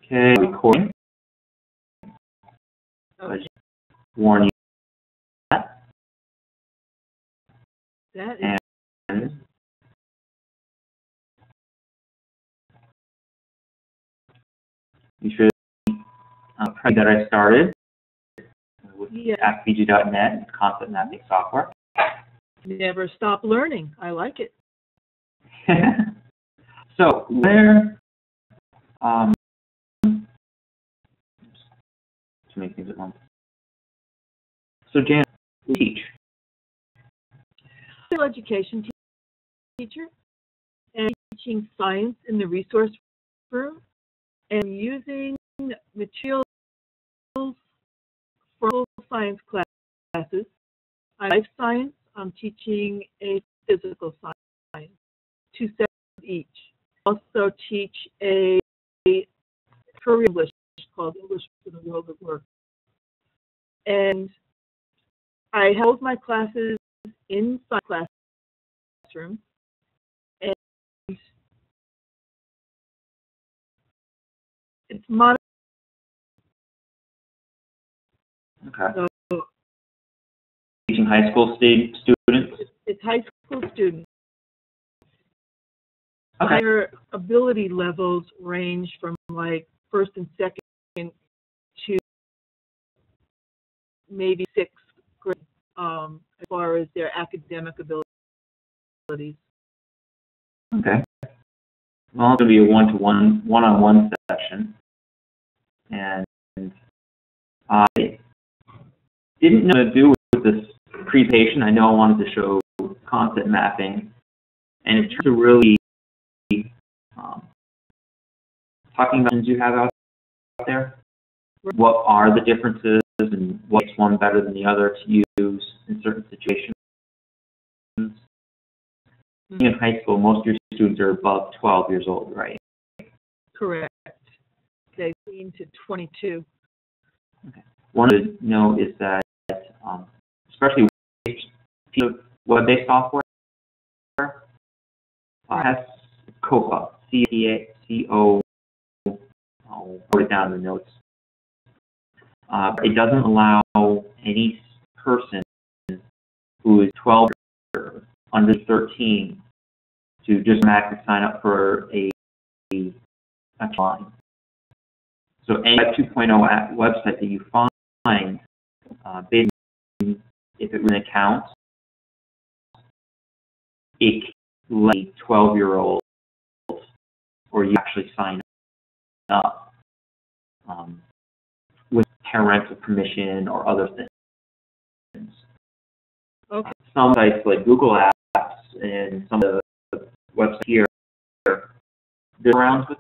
Okay, recording. I just warn you that. That is. And you should pray that I started with AskVG.net, concept mapping software. Never stop learning. I like it. So where too many things at once. So Jan, you teach. Education teacher and teaching science in the resource room and using materials for science classes. Life science, I'm teaching a physical science, 2 sets each. Also teach a career English called English for the World of Work. And I held my classes inside classroom, and it's modern. Okay. So, teaching high school students? It's high school students. Okay. Their ability levels range from like first and second to maybe 6th grade, as far as their academic abilities. Okay. Well, it's going to be a one-on-one session, and I didn't know what to do with this presentation. I know I wanted to show concept mapping, and in terms of really talking about things you have out there, what are the differences and what makes one better than the other to use in certain situations. In high school, most of your students are above 12 years old, right? Correct. They seem to 22. Okay. One to know is that, especially web-based software, has COPA, C-O, I'll write it down in the notes. It doesn't allow any person who is 12 or under 13 to just automatically sign up for a line. So any Web 2.0 website that you find, basically, if it was an account, it can let a 12-year-old or you actually sign up with parental permission or other things. Okay. Some sites like Google Apps and some of the websites here, they're around with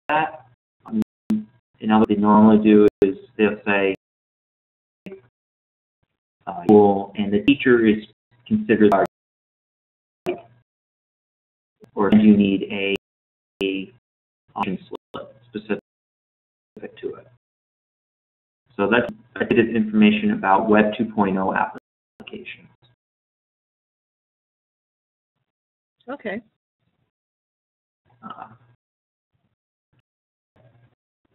that. And what they normally do is they'll say, and the teacher is considered or do you need a option slip specific to it. So that's a bit of information about Web 2.0 applications. Okay.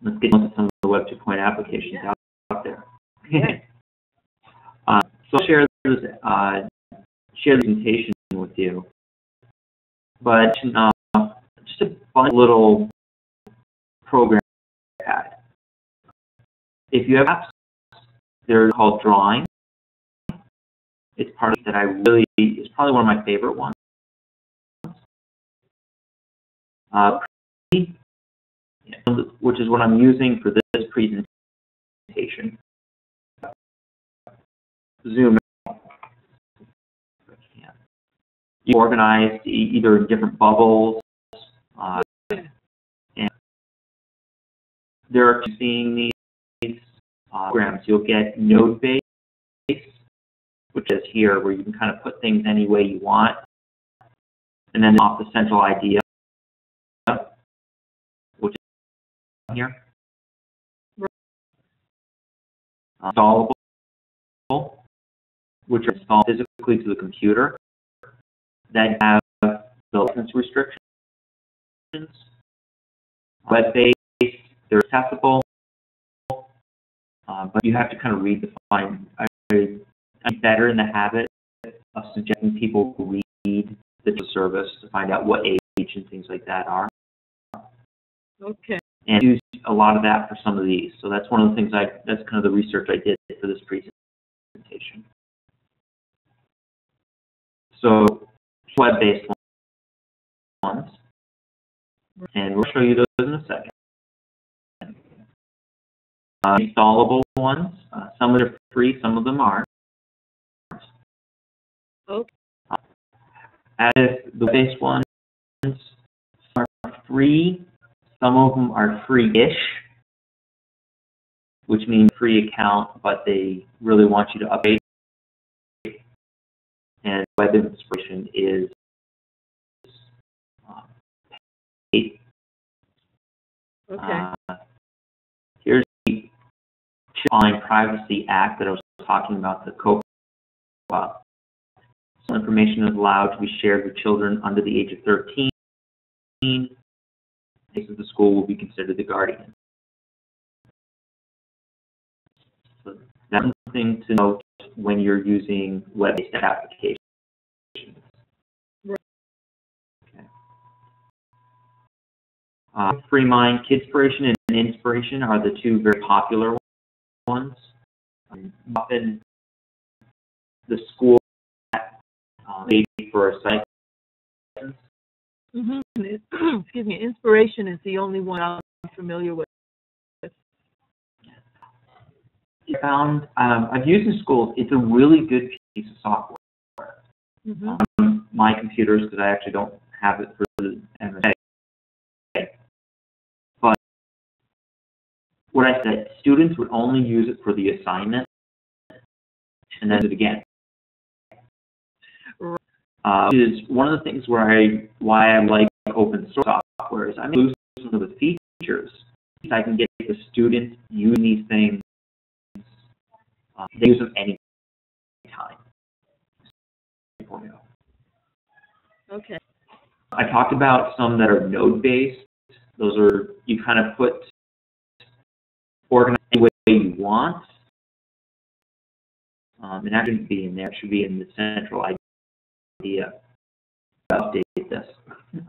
Let's get into some of the Web 2.0 applications out there. So I'll share this presentation with you, but just a fun little program pad. If you have apps, they're called Drawing. It's part of that it's probably one of my favorite ones. Which is what I'm using for this presentation. Zoom. You organize either in different bubbles, and there are seeing these programs. You'll get node-based, which is here, where you can kind of put things any way you want, and then off the central idea, which is here. Installable, which are installed physically to the computer, that have the license restrictions. Web-based, there's accessible, but you have to kind of read the fine. I'm better in the habit of suggesting people read the service to find out what age and things like that are. Okay. And use a lot of that for some of these. So that's one of the things that's kind of the research I did for this presentation. So web-based ones, and we'll show you those in a second. Installable ones, some of them are free, some of them aren't. Okay. As the base ones are free, some of them are free-ish, which means free account, but they really want you to update. And Web Inspiration is paid. Okay. Here's the Online Privacy Act that I was talking about, the COPA. Some information is allowed to be shared with children under the age of 13. The school will be considered the guardian. So that's one thing to note when you're using web-based applications. Right. Okay. FreeMind, Kidspiration, and Inspiration are the two very popular ones. Often the school paid for a site. Excuse me, Inspiration is the only one I'm familiar with. I found I've used in schools. It's a really good piece of software. On my computers, because I actually don't have it for the MSA. But what I said, students would only use it for the assignment, and then do it again. Is one of the things why I like open source software is I may lose some of the features. I can get the students using these things. They use them any time. Okay. I talked about some that are node-based. Those are, you kind of organize the way you want. And that shouldn't be in there. It should be in the central idea. I'll update this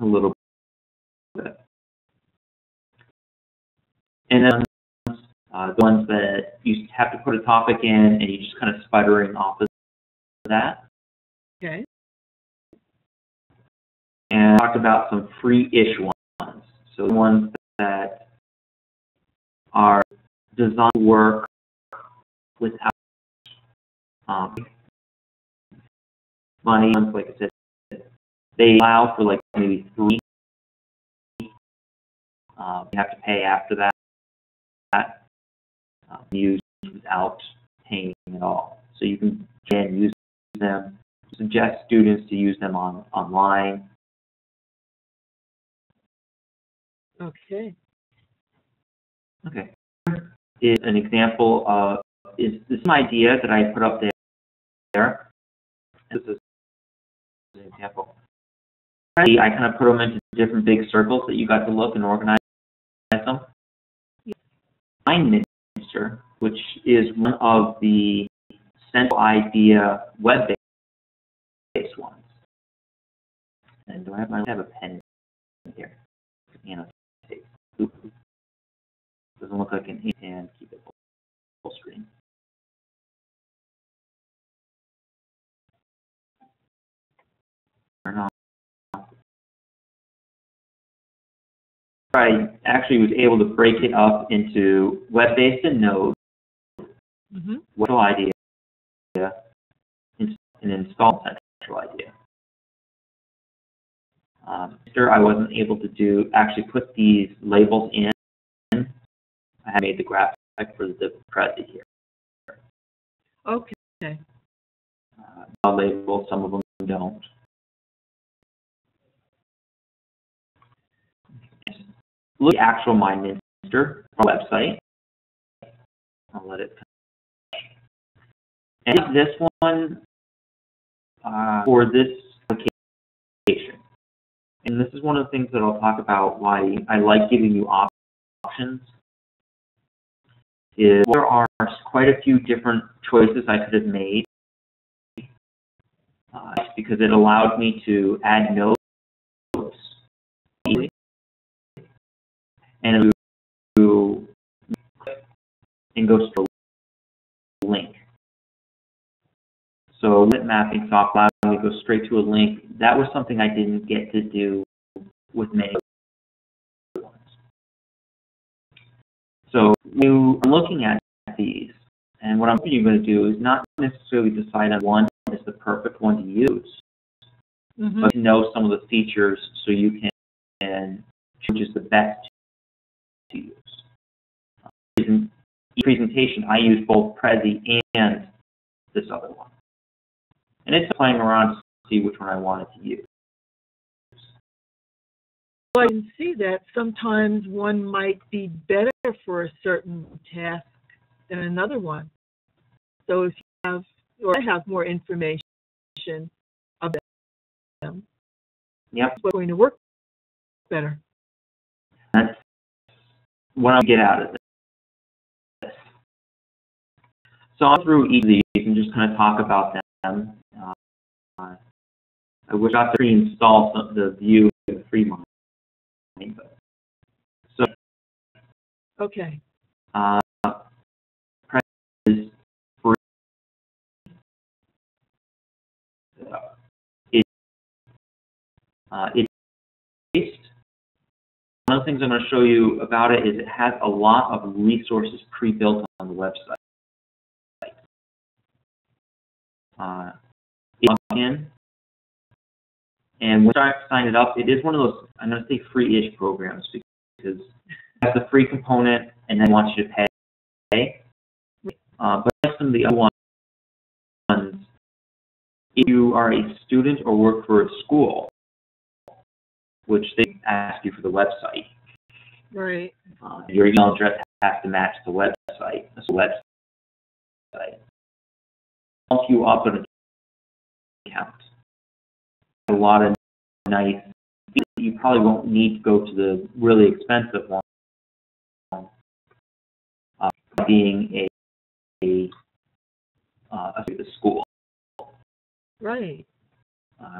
a little bit. And then the ones that you have to put a topic in and you just kind of sputtering off of that. Okay. And I talked about some free-ish ones. So the ones that are designed to work without money. Like I said, they allow for like maybe 3. You have to pay after that. Use without paying at all. So you can use them. Suggest students to use them online. Okay. Okay. Is an example of is this idea that I put up there. This is an example. I kind of put them into different big circles that you got to look and organize them. Minister, which is one of the central idea web-based ones. And do I have a pen here? Doesn't look like an and keep it full screen. Turn on. I actually was able to break it up into web-based and node. What idea? And install central idea. I wasn't able to actually put these labels in. I had made the graphic for the present here. Okay. I'll label, some of them don't. Look at the actual MindMinster website. I'll let it. And this one for this application. And this is one of the things that I'll talk about why I like giving you options is there are quite a few different choices I could have made because it allowed me to add notes easily and to click and go to a link. So lit mapping software allowed me to go straight to a link. That was something I didn't get to do with many other ones. So you are looking at these, and what I'm hoping you're going to do is not necessarily decide on one is the perfect one to use, but to know some of the features so you can choose the best to use. In presentation, I use both Prezi and this other one. And it's playing around to see which one I wanted to use. Well, I can see that sometimes one might be better for a certain task than another one. So if you have, or I have more information about them, yep, it's going to work better. That's what I get out of this. So I'll through each of these and just kind of talk about them. I wish I could pre-install the view in the free mind. So, okay. Is free. It's based. One of the things I'm going to show you about it is it has a lot of resources pre-built on the website. You log in, and when I sign it up, it is one of those, I'm going to say free-ish programs because it has the free component and then wants you to pay. But some of the other ones, if you are a student or work for a school, which they ask you for the website, right? Your email address has to match the website. Once you up an account, a lot of nice. You probably won't need to go to the really expensive one. Being a school, right?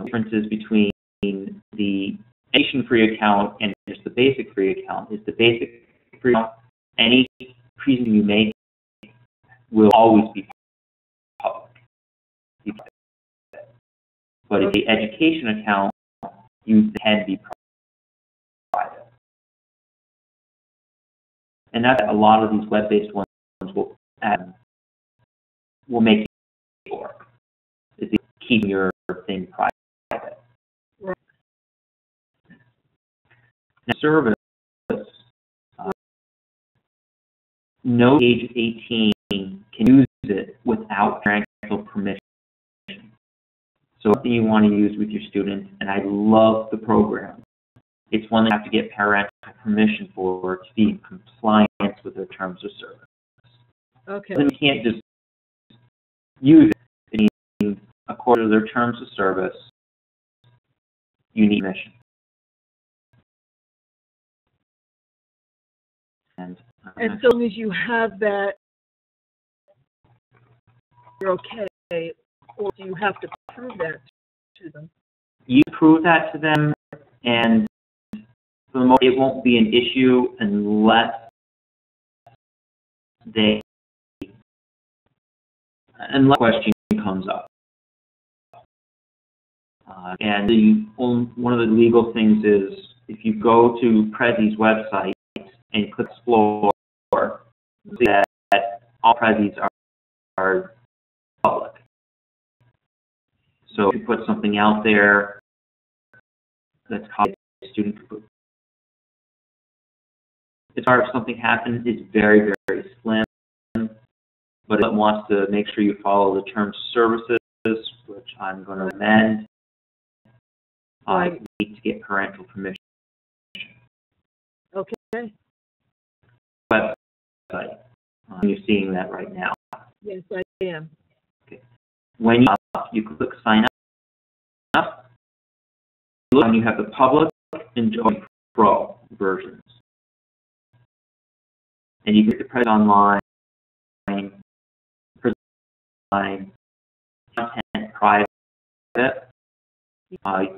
Differences between the education free account and just the basic free account is the basic free account. Any presentation you make will always be public. But if the education account, you can be private. And that's a lot of these web-based ones will make it work. Is keeping your thing private. Right. Now, service, no age 18 can use it without parental permission. So something you want to use with your students, and I love the program. It's one that you have to get parental permission for to be in compliance with their terms of service. Okay. Then you can't just use it. It means, according to their terms of service, you need permission. And so long as you have that, you're okay, or do you have to prove that to them? You prove that to them, and for the most, it won't be an issue unless unless a question comes up. And one of the legal things is if you go to Prezi's website and click Explore, you'll see that all Prezis are public. So if you put something out there that's called a student group, as far as something happens, it's very, very slim, but it wants to make sure you follow the terms of services, which I'm going to amend. You need to get parental permission. Okay. Website. You're seeing that right now. Yes, I am. Okay. When you click sign up, look and you have the public and pro versions. And you get the Prezi online content private,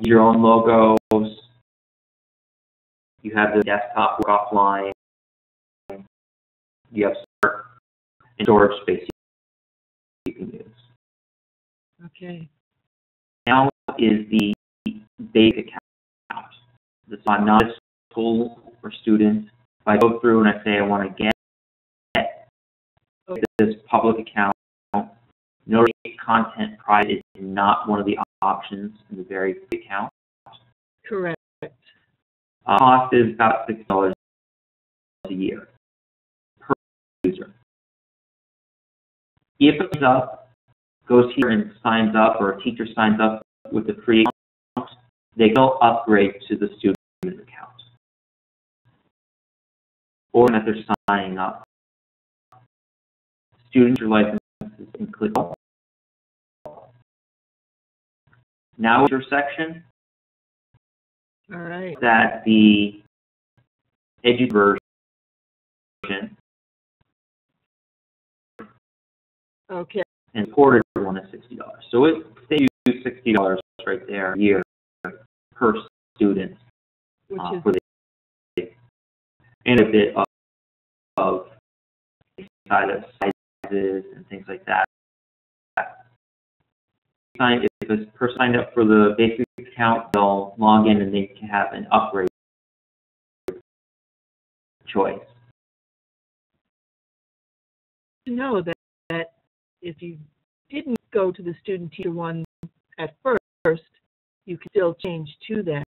your own logos, you have the desktop work offline, you have and storage space you can use. Okay. Now is the basic account. So I'm not a school or student. If I go through and I say I want to get this public account, notice content private is not one of the options in the very big account. Correct. Cost is about $6 a year per user. If it goes here and signs up, or a teacher signs up with the free account, they go upgrade to the student account. Or that they're signing up. Students are licenses and click. Now your section. All right. That the edu version. Okay. And supported one is $60. So they use $60 right there a year per student. Which is for the and a bit of side of sizes and things like that. If a person signed up for the basic account, they'll log in and they can have an upgrade choice. to know that if you didn't go to the student teacher one at first, you can still change to that.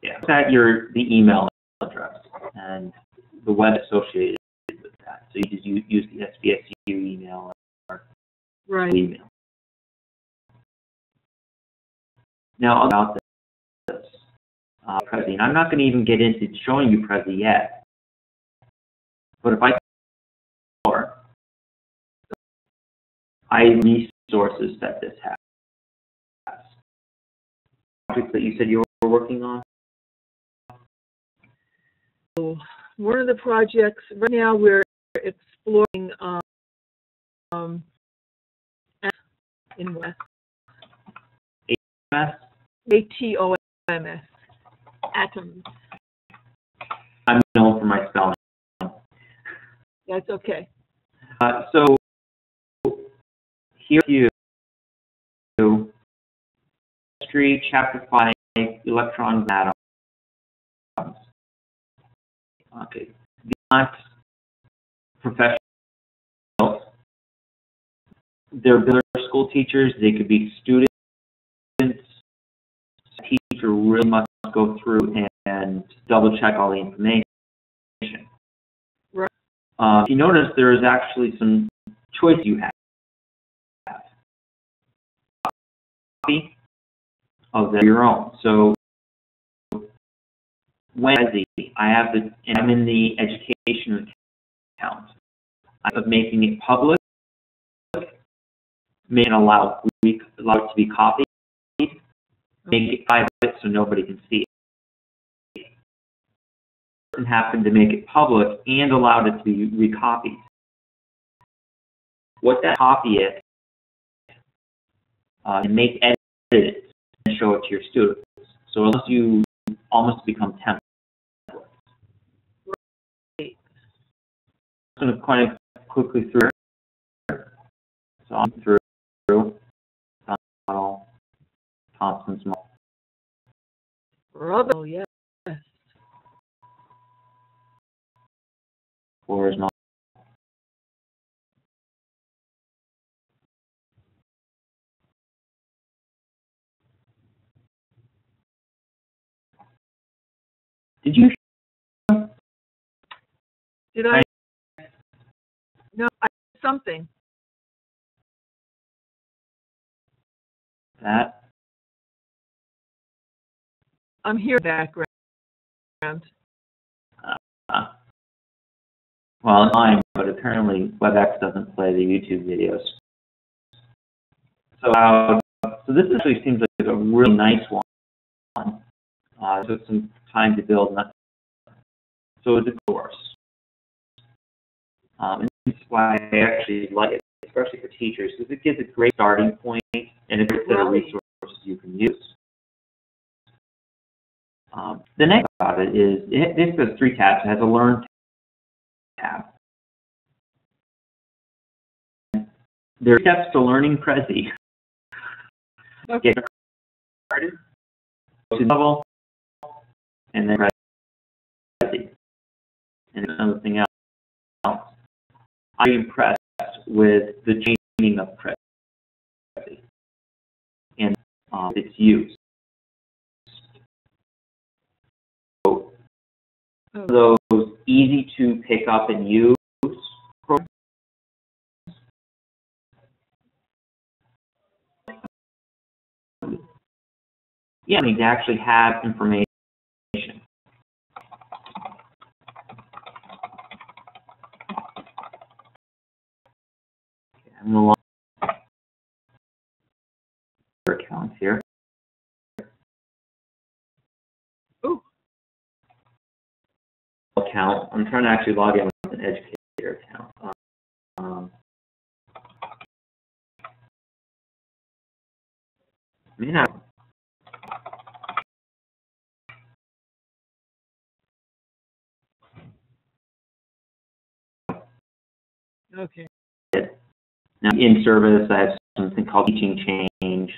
Yeah, that's the email address and the web associated with that. So you just use the SBSU email or Right. email. Now about this, Prezi, and I'm not going to even get into showing you Prezi yet, but if I resources that this has. Projects that you said you were working on? So one of the projects, right now we're exploring in West. ATOMS? ATOMS. Atoms. I'm known for my spelling. That's okay. So here you History, Chapter 5, Electrons and Atoms. Okay. Not professionals. They're school teachers. They could be students. A teacher really must go through and double check all the information. Right. If you notice, there is actually some choice you have. Copy of your own. So when I have and I'm in the education account, I'm making it public, make it allow it to be copied, make it private so nobody can see it. And happened to make it public and allowed it to be recopied. What that copy is, and make edits and show it to your students. So unless you almost become templates. Right. I'm going to kind of quickly through. So I'm through Donald, Thompson's model. Bravo, yes. Flora's model. Did you? Did I? No, I did something. That? I'm here in the background. Well, it's fine, but apparently WebEx doesn't play the YouTube videos. So this actually seems like a really nice one. It took some time to build. So it's a course. And this is why I actually like it. especially for teachers, because it gives a great starting point and a great set of resources you can use. The next about it is, this has 3 tabs. It has a Learn tab. There are steps to learning Prezi. Okay. Get started, go to level, and then Prezi. And another thing else, I'm impressed with the changing of Prezi and its use. So, those easy to pick up and use programs. Yeah, I mean, to actually have information. Okay, I'm going to log accounts here. Ooh. Account. I'm trying to actually log in with an educator account. May not. Okay. Now, in service, I have something called Teaching Change.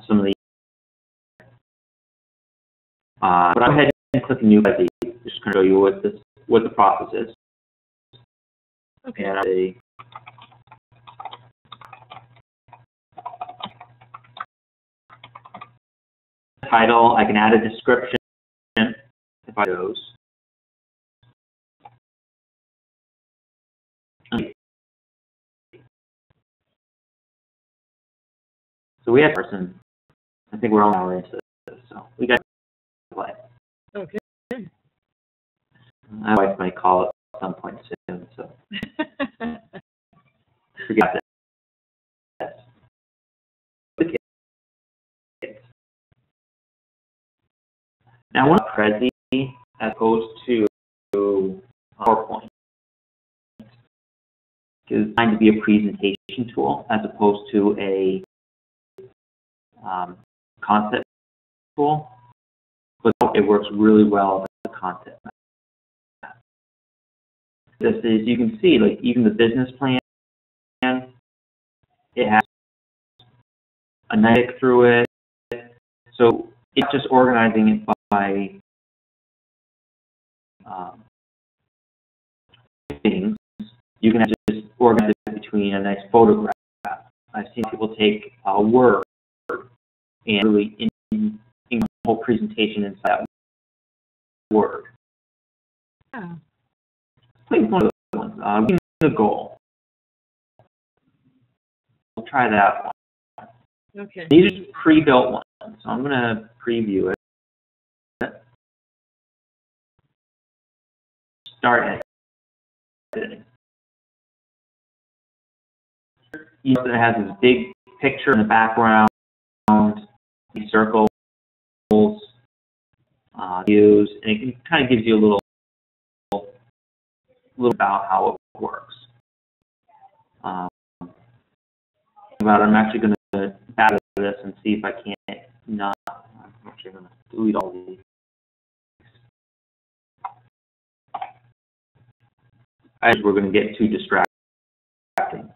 Some of the. But I'll go ahead and click New Prezi, just to show you what the process is. Okay. And the title, I can add a description if I chose. So we have a person. I think we're all an hour into this, so we got to play. Okay. My wife might call it at some point soon, so forget that. Okay. Now, I want Prezi as opposed to PowerPoint. It's designed to be a presentation tool as opposed to a concept tool, but it works really well as a concept map. This is, you can see, like even the business plan, it has a nick through it, so it's just organizing it by things. You can just organize it between a nice photograph. I've seen people take a word and really in the whole presentation inside that word. Yeah. I think one of those ones. Give me the goal. We'll try that one. Okay. These are pre-built ones, so I'm going to preview it. Start editing. You know, it has this big picture in the background, these circles, views, and it kind of gives you a little about how it works. I'm actually going to back this and see if I can't not. I'm actually going to delete all these. We're going to get too distracting.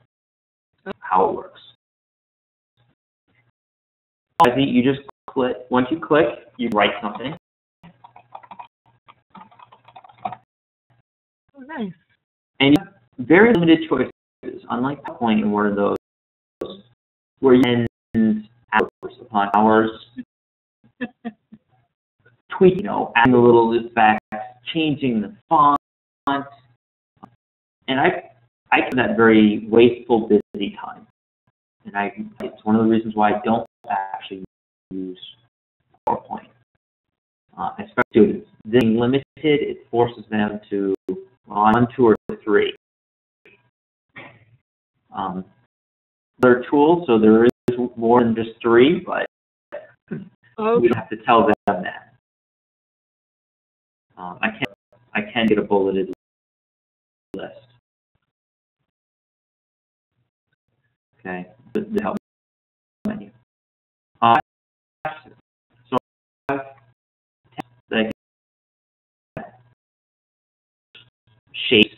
How it works. I think you just click. Once you click, you write something. Oh, nice. And you have very limited choices, unlike PowerPoint and one of those where you spend hours upon hours tweaking, adding a little effect, changing the font, and I find that very wasteful, busy time. And it's one of the reasons why I don't actually use PowerPoint. Especially students. Being limited, it forces them to one, two, or three. There are tools, so there is more than just three, but we don't have to tell them that. I can get a bulleted list. Okay, the help menu. So I have the shapes.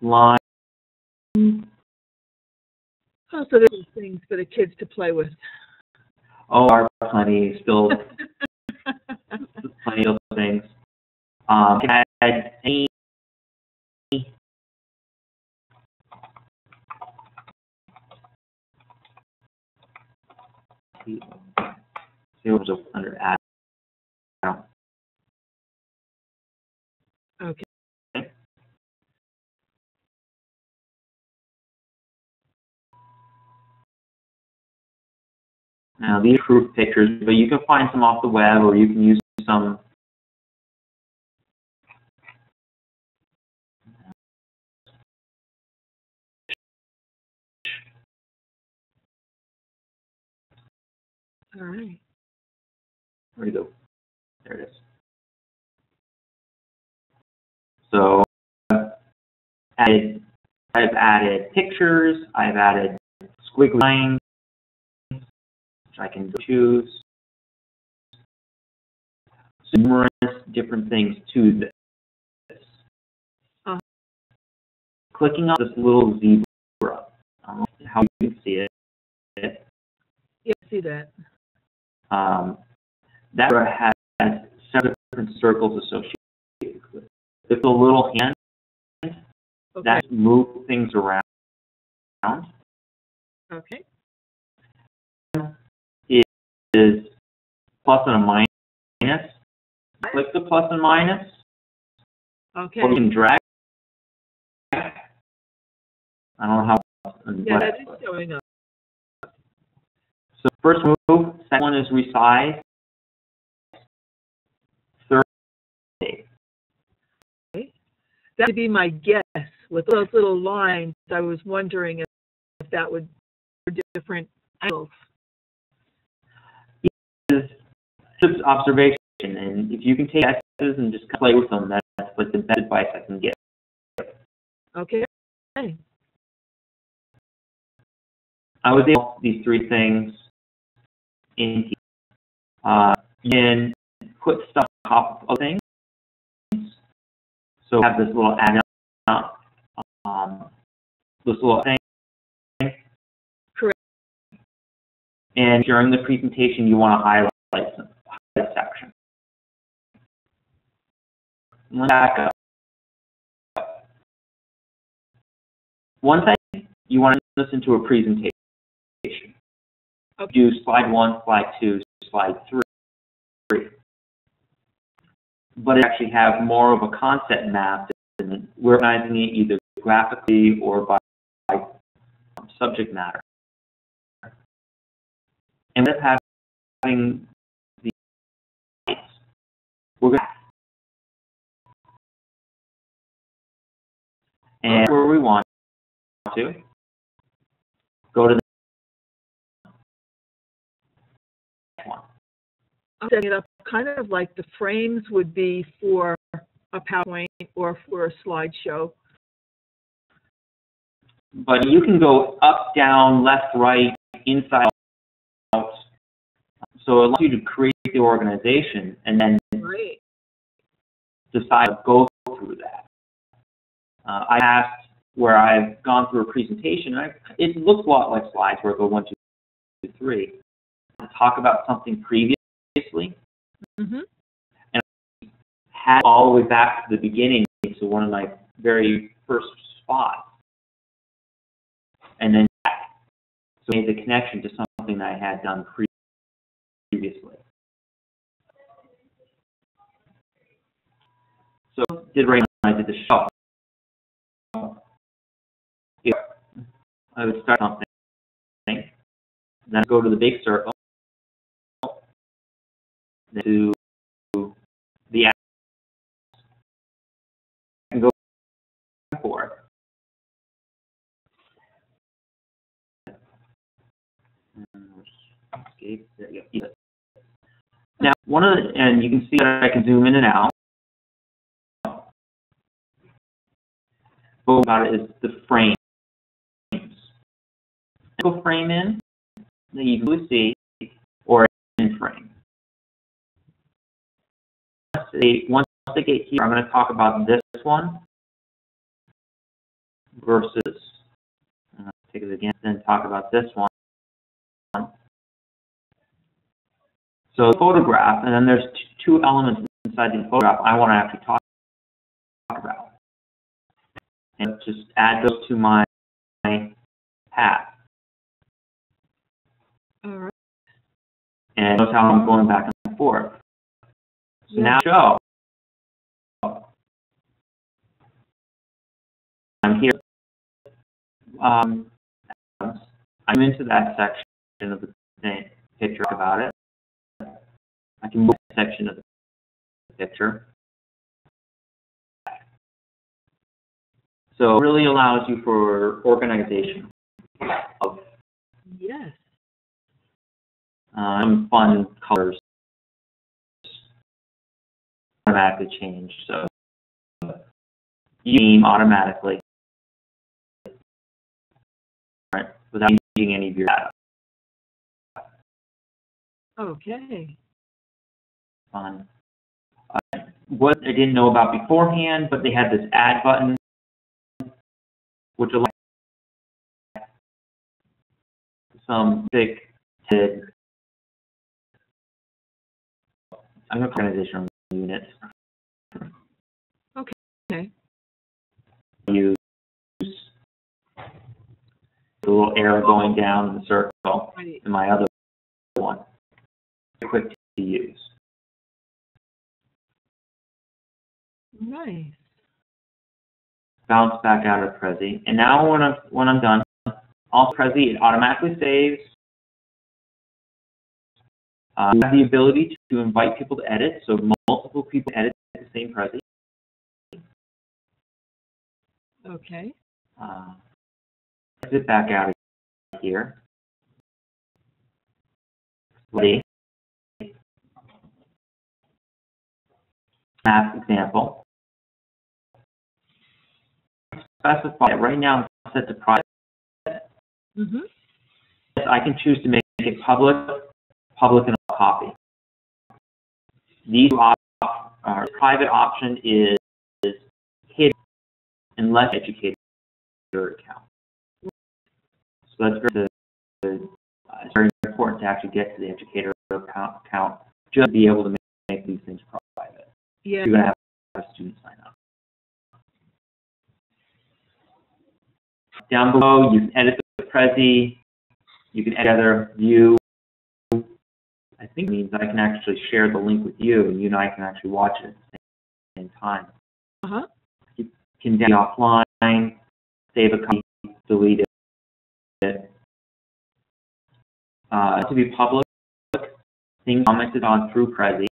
Line. Oh, so there's things for the kids to play with. Oh, there are plenty, still plenty of things. Can I add any? See what was under add. Okay. Now these are proof pictures, but you can find some off the web, or you can use some. All right. Where'd it go? There it is. So I've added pictures. I've added squiggly lines, which I can choose. So numerous different things to this. Clicking on this little zebra, I don't know how you can see it. Yeah, I see that. That has several different circles associated with it. It's a little hand that moves things around. Okay. It is plus and a minus. Click the plus and minus. Okay. Or you can drag. I don't know how. Yeah, that is showing up. So first move, second one is resize. Third. Okay. That would be my guess with those little lines. I was wondering if that would be different angles. It's just observation, and if you can take X's and just play with them, that's like the best advice I can give. Okay. I was able to do these three things in and put stuff on top of things. So I have this little add-on, this little thing. Correct. And during the presentation, you want to highlight a section. Let's back up. One thing, you want to listen to a presentation. Okay. Do slide 1, slide 2, slide 3. But it actually have more of a concept map, and we're organizing it either graphically or by subject matter. And with having the we're going and where we want to go to the next one. I'm setting it up kind of like the frames would be for a PowerPoint or for a slideshow. But you can go up, down, left, right, inside, out. So it allows you to create the organization and then decide to go through that. I asked where I've gone through a presentation, and it looks a lot like slides where I go 1, 2, 3. To talk about something previously, and I had all the way back to the beginning, so one of my very first spots, and then back. So I made the connection to something that I had done previously. So did right when I did the shuffle. Here, I would start something, then go to the big circle, then to the axis, and go back and forth. Escape. There you go. Now, and you can see that I can zoom in and out. about it is the frames. Go frame in that you can see, or in frame. Once they get here, I'm going to talk about this one versus, take it again, then talk about this one. So photograph, and then there's two elements inside the photograph I want to actually talk about. And just add those to my path. All right. And notice how I'm going back and forth. So now show. I'm here. I'm into that section of the picture about it. I can move that section of the picture. So it really allows you for organization of some fun colors automatically change. So you aim automatically, right, without using any of your data. Okay. Fun. What I didn't know about beforehand, but they had this add button, which allows some thick I'm going to organizational units. Okay. Use the little arrow going down in the circle in my other one. Quick to use. Nice. Bounce back out of Prezi. And now when I'm done, also Prezi, it automatically saves. You have the ability to invite people to edit, so multiple people edit the same Prezi. Okay. Exit back out of here. Ready. Math example. Specify right now I'm set to private. I can choose to make it public and a copy. These private option is hidden unless educator account. So that's it's very important to actually get to the educator account just to be able to make these things private. Yeah. You're going to have a student sign up. Down below, you can edit the Prezi. You can edit other view. I think it means I can actually share the link with you, and you and I can actually watch it at the same time. You can download offline, save a copy, delete it. To be public, things commented on through Prezi.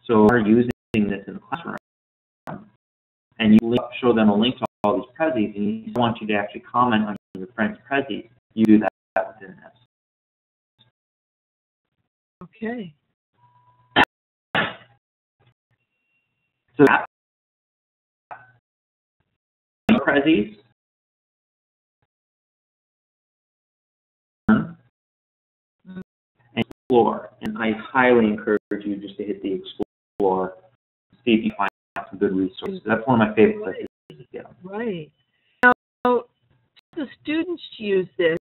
So we're using this in the classroom, and you show them a link to all these Prezis, and you want you to actually comment on your friend's Prezis. You do that within this. Okay. So Prezis and explore, and I highly encourage you just to hit the explore, see if you find some good resources. That's one of my favorite places to get them. Right. Now, the students use this,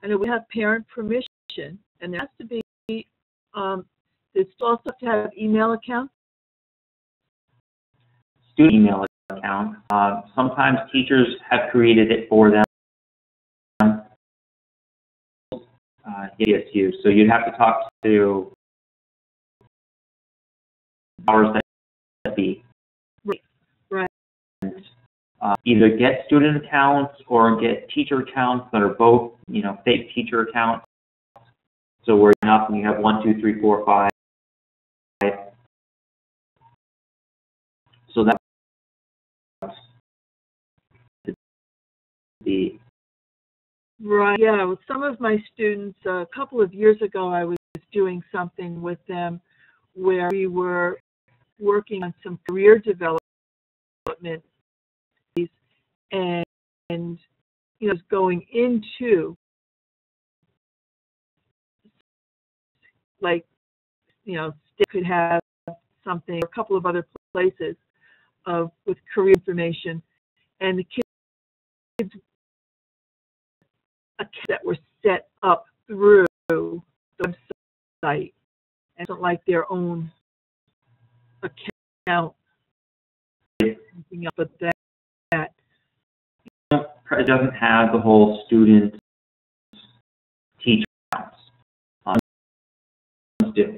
and we have parent permission, and there has to be. It's also have to have email account. Student email account. Sometimes teachers have created it for them. ESU. So you'd have to talk to powers that be. Right. And, either get student accounts or get teacher accounts that are both, fake teacher accounts. So we're up and you have 1, 2, 3, 4, 5. So that's the right. Yeah. With some of my students, a couple of years ago, I was doing something with them where we were working on some career development, and going into, like, State could have something, or a couple of other places with career information, and the kids that were set up through the website, and not like their own account. But that it doesn't have the whole student teacher accounts. You're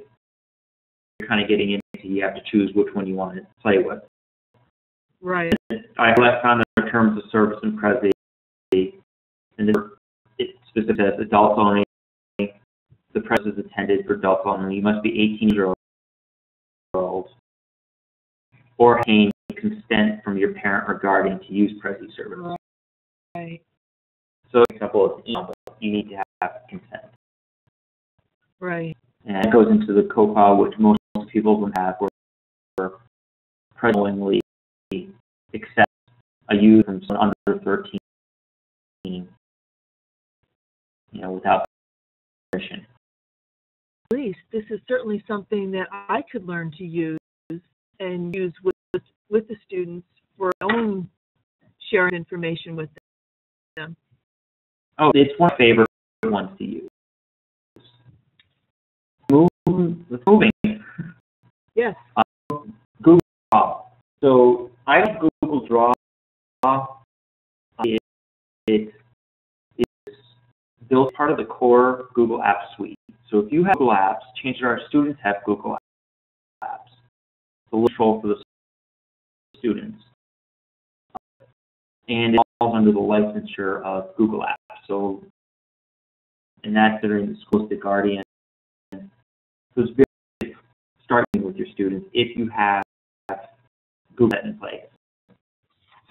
kind of getting into, you have to choose which one you want to play with. Right. I found the terms of service and Prezi, and it specifically says adults only. The Prezi is intended for adults only. You must be 18 years old or obtain consent from your parent or guardian to use Prezi service. Right. So, for example, it's email, but you need to have consent. Right. And it goes into the COPA, which most people don't have, where presently accept a use from someone under 13, without permission. At least this is certainly something that I could learn to use and use with the students for my own sharing information with them. Oh, it's one of my favorite ones to use. Moving. Yes. Google Draw. So I have Google Draw. It's built part of the core Google Apps suite. So if you have Google Apps, chances are students have Google Apps. It's a little control for the students. And it falls under the licensure of Google Apps. So, and that's during the school's the guardian. So it's very starting with your students if you have Google in place.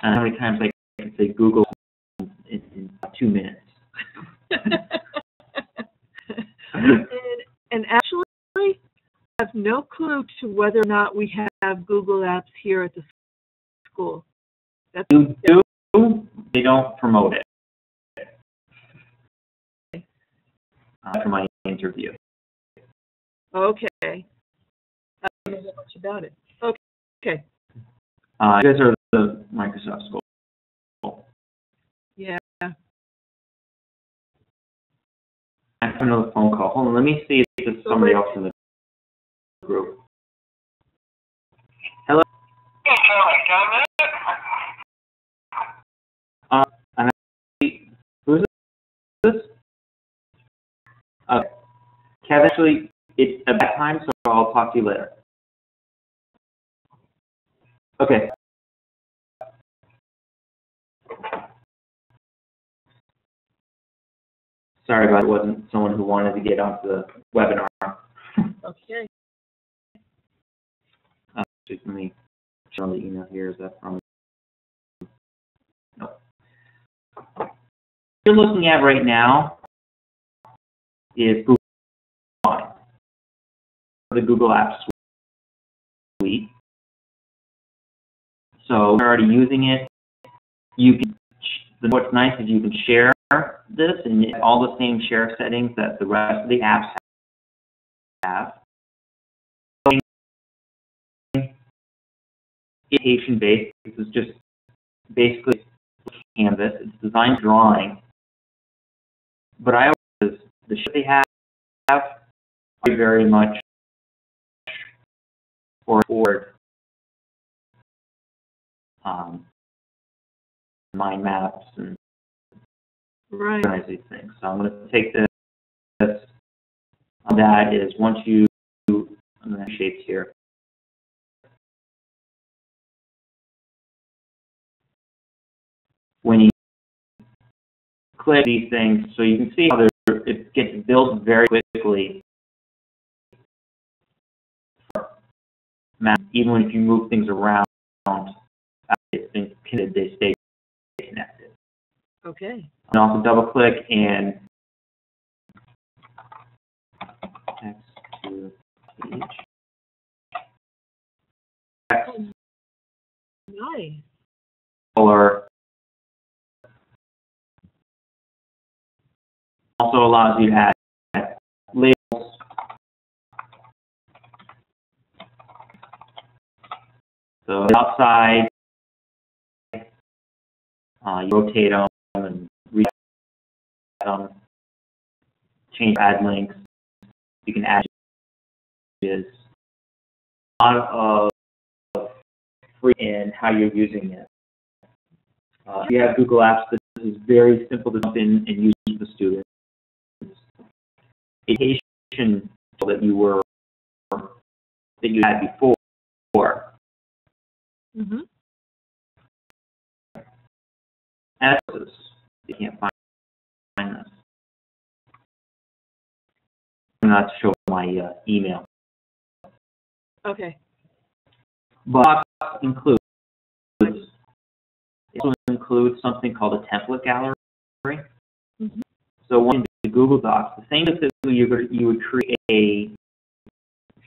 And how many times I can say Google in 2 minutes? and actually, I have no clue to whether or not we have Google Apps here at the school. You do, they don't promote it. After my interview. Okay. I don't know much about it. Okay. You guys are the Microsoft school. Yeah. I have another phone call. Hold on, let me see if there's somebody else in the group. Hello? Who is this? Kev, actually, it's a bad time, so I'll talk to you later. Okay. Sorry about it. It wasn't someone who wanted to get onto the webinar. Okay. Just let me show the email here. Is that from? No. What you're looking at right now is Google Apps, the Google Apps suite. So we're already using it. You can. What's nice is you can share this and all the same share settings that the rest of the apps have. Education based. This is just basically Canvas. It's designed drawing, but I always the shit they have are very much forward. Mind maps and organize these things. So I'm going to take this. That is once you. I'm going to shapes here. When you click these things, so you can see how it gets built very quickly. Even if you move things around, they stay connected. Okay. And also double click and text to page. Text Nice. color also allows you to add labels. So outside, you rotate them and read them, change add links. You can add images. A lot of free in how you're using it. If you have Google Apps, this is very simple to jump in and use for the students. Education that you had before. Mm-hmm. As you can't find this. I'm not show my email. Okay. But includes something called a template gallery. Mm-hmm. So when you Google Docs, the same as if you would create a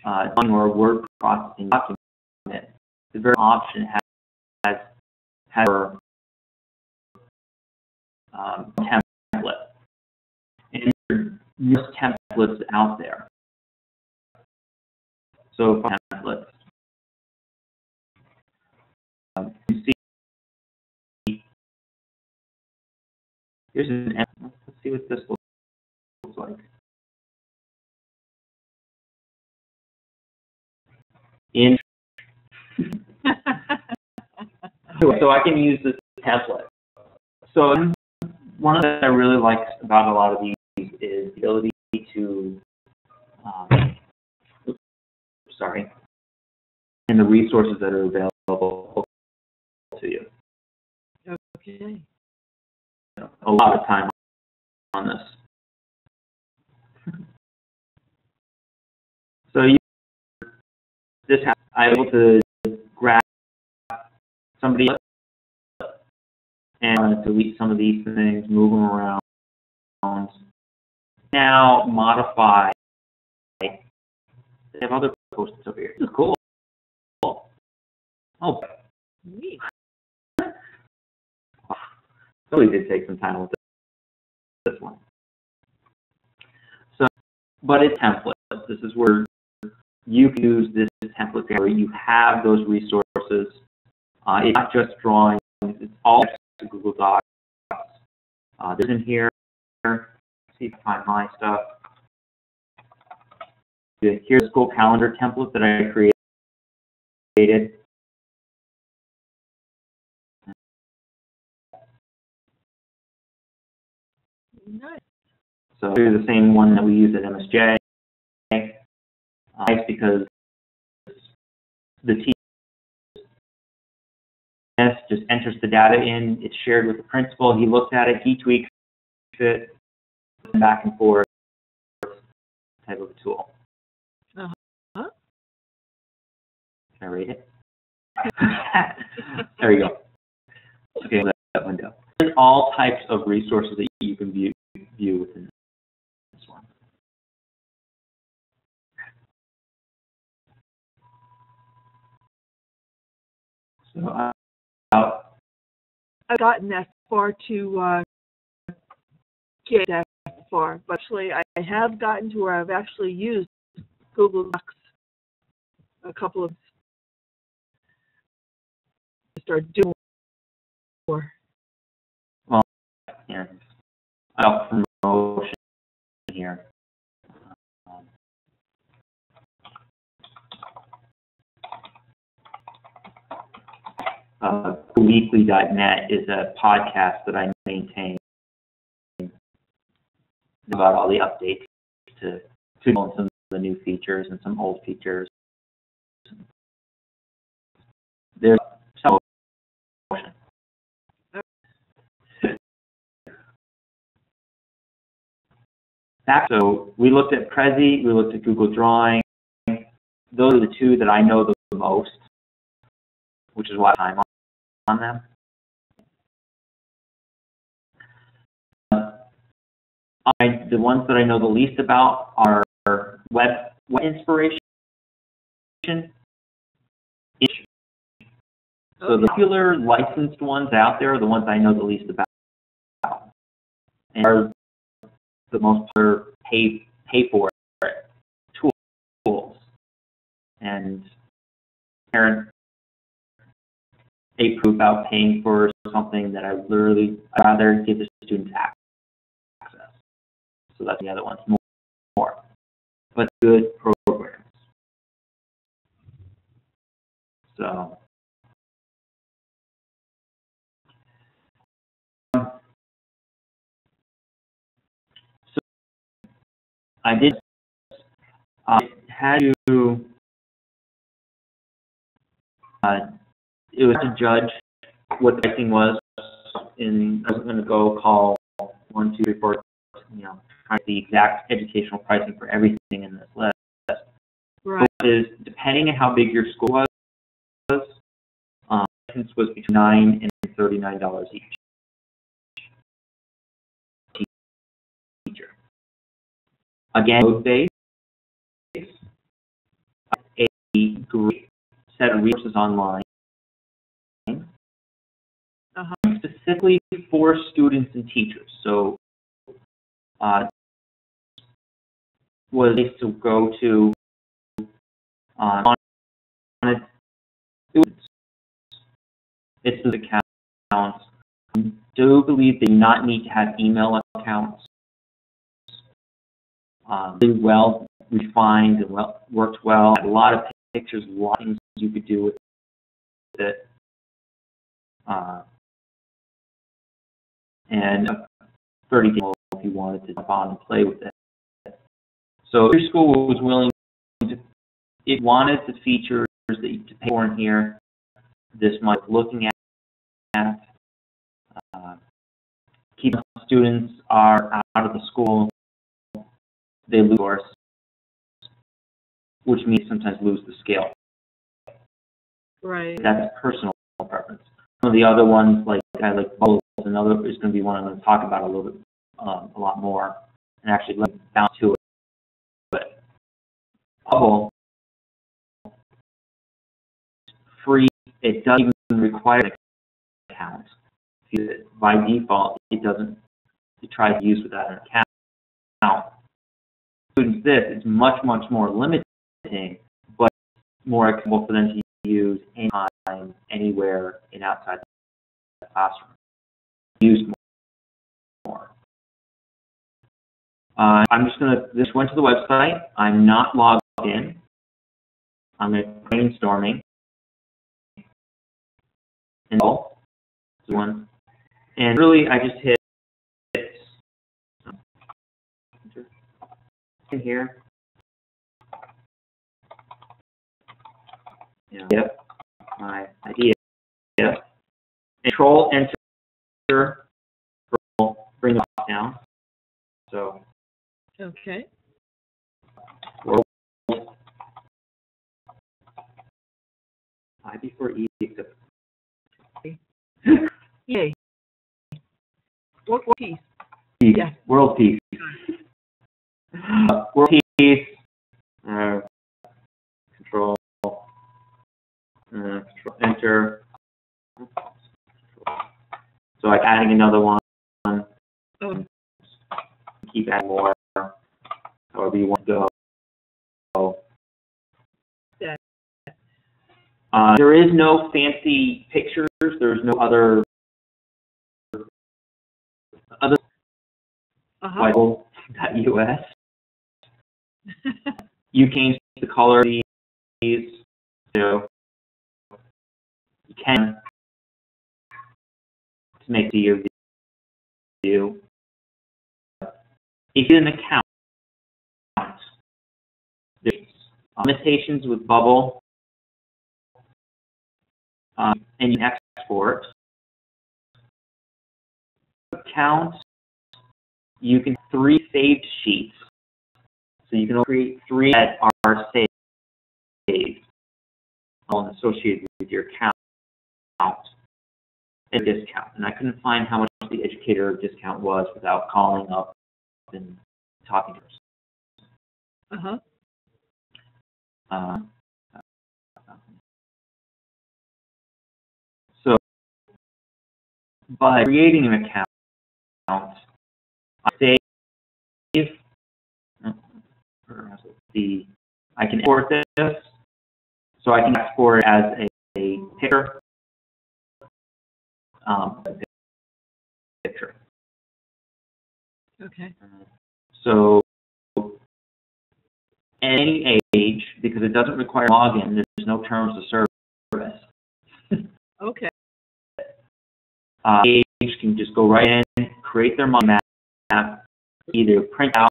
or a word processing document, the very option has template. And there's templates out there. So for templates, you see, here's an. Let's see what this looks like. So I can use this template. So one of the things I really like about a lot of these is the ability to, and the resources that are available to you. Okay. A lot of time on this. So I'm able to grab somebody else and delete some of these things, move them around. Now modify. They have other posts over here. This is cool. Oh, neat. Really did take some time with this one. So, but it's template. This is where you can use this template gallery. You have those resources. It's not just drawing. It's all Google Docs. There's in here. Let's see if I find my stuff. Here's the school calendar template that I created. Nice. So here's the same one that we use at MSJ. Nice because the team just enters the data in. It's shared with the principal. He looks at it. He tweaks it. Back and forth type of a tool. Uh-huh. Can I read it? There you go. Okay, that window. There's all types of resources that you can view within this one. So I've gotten that far to get that far, but actually I have gotten to where I've actually used Google Docs a couple of to start doing more. Well, yeah, I'll promotion here. Weekly.net is a podcast that I maintain about all the updates to some of the new features and some old features. There's some motion. So we looked at Prezi, we looked at Google Drawing. Those are the two that I know the most, which is why I'm on them. The ones that I know the least about are web inspiration. So the popular licensed ones out there are the ones I know the least about. And the most popular pay for it tools. And parents proof about paying for something that I'd rather give the students access. So that's the other one, more. But good programs. So I did had to it was to judge what the pricing was. I was going to go call 1, 2, 3, 4, try the exact educational pricing for everything in this list. Right. Is depending on how big your school was, license was between $9 and $39 each. Teacher. Again, code-based, a great set of resources online, specifically for students and teachers. So, was to go to it's the accounts. I do believe they do not need to have email accounts. Really well refined and worked well. Had a lot of pictures, a lot of things you could do with it. And 30 days if you wanted to jump on and play with it. So if your school was willing to, it wanted the features that you could pay for in here, this month, looking at keeping students are out of the school, they lose course, which means sometimes lose the scale. Right. That's personal preference. Some of the other ones, like I like bubbles, another is going to be one I'm going to talk about a little bit, a lot more, and actually let me bounce to it. But bubble, free. It doesn't even require an account. By default, it doesn't. It tries to use without an account. Students, this is much more limiting, but more accessible for them to use anytime, anywhere, and outside the classroom. Use more. I'm just going to. This went to the website. I'm not logged in. I'm going to brainstorming. And one. And really, I just hit in here. Yep, my idea. Control Enter will bring it down. So. Okay. World. I before E except. Yay. What piece? Peace. Yeah. World peace. World peace. Control. Control Enter. So like adding another one. Oh. Keep adding more. However you want to go. Yeah. There is no fancy pictures. There's no other Bible.us. You can change the color of these. So you can to make the view. If you have an account, there's limitations with Bubble, and you can export. Account, you can 3 saved sheets. So you can create 3 that are saved and associated with your account and discount. And I couldn't find how much the educator discount was without calling up and talking to us. So by creating an account, I save see, I can import this, so I can export it as a picture. Picture. Okay. So, any age, because it doesn't require login, there's no terms of service. Okay. Age can just go right in, create their mind map, either print out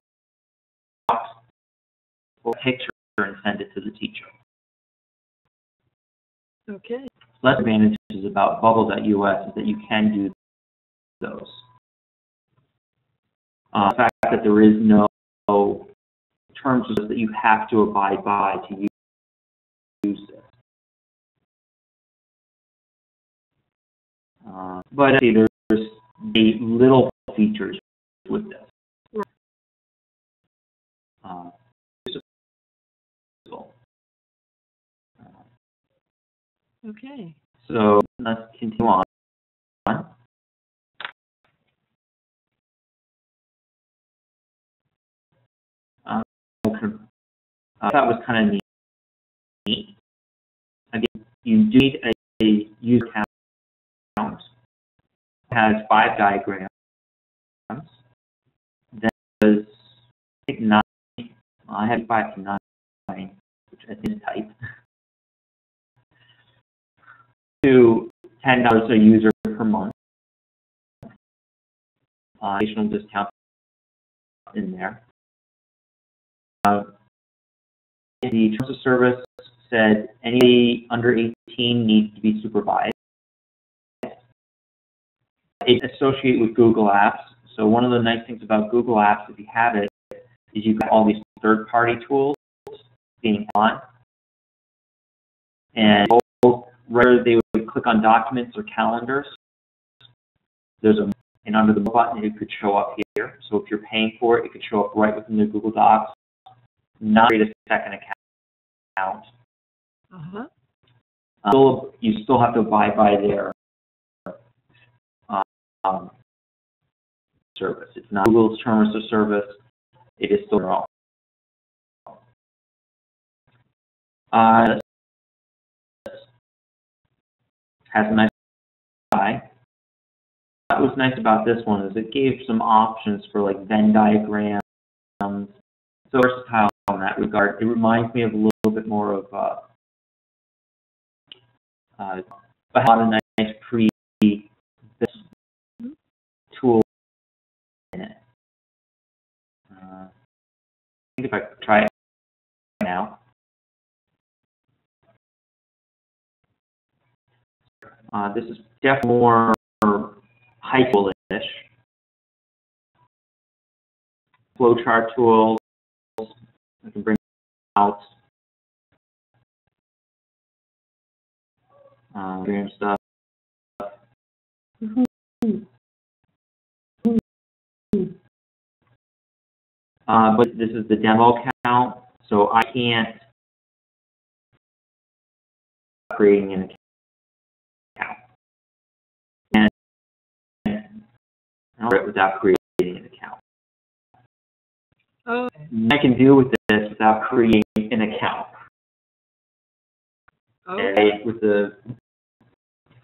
or picture and send it to the teacher. Okay. Less advantages about bubble.us is that you can do those. The fact that there is no terms that you have to abide by to use this. But there's the little features with this. Okay. So let's continue on. That was kind of neat. Again, you do need a user account. It has 5 diagrams. Then there's, I think, 9. I have 5 to 9, which I think is type. To $10 a user per month. Additional discount in there. The terms of service said anybody under 18 needs to be supervised. It's associated with Google Apps. So one of the nice things about Google Apps, if you have it, is you got all these third-party tools being on. And whether they would click on documents or calendars, and under the button it could show up here. So if you're paying for it, it could show up right within the Google Docs. Not create a second account. You still have to abide by their service. It's not Google's terms of service. It is still their own. Has a nice UI. What was nice about this one is it gave some options for like Venn diagrams. So versatile in that regard. It reminds me of a little bit more of a lot of nice tool in it. I think if I try it now, this is definitely more high school-ish. Flowchart tools. I can bring out random stuff. But this is the demo account, so I can't creating an account. And I'll do it without creating an account. Okay. I can do with this without creating an account. Okay. And with the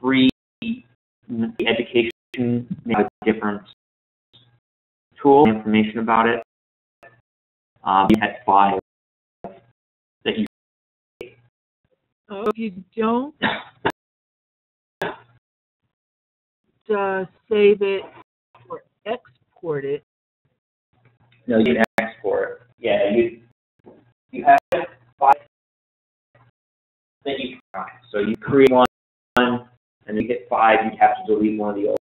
free education, they have different tool information about it. You had 5 that you. If you don't save it or export it. No, you can export it. Yeah, you have 5 that you try. So you create one, and you get 5. You have to delete one of the old.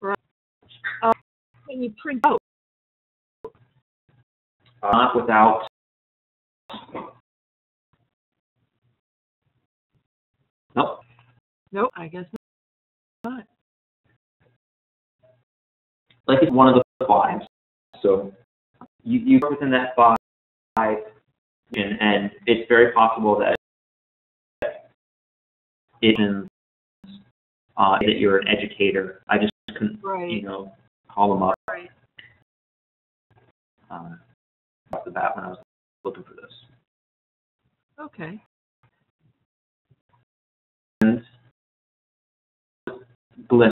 Right. Can you print out? Not without. Nope. Nope, I guess not. Like it's one of the 5. So you work within that 5, and it's very possible that that you're an educator. I just couldn't, right. call them up. Right. off the bat when I was looking for this. Okay. And glyph,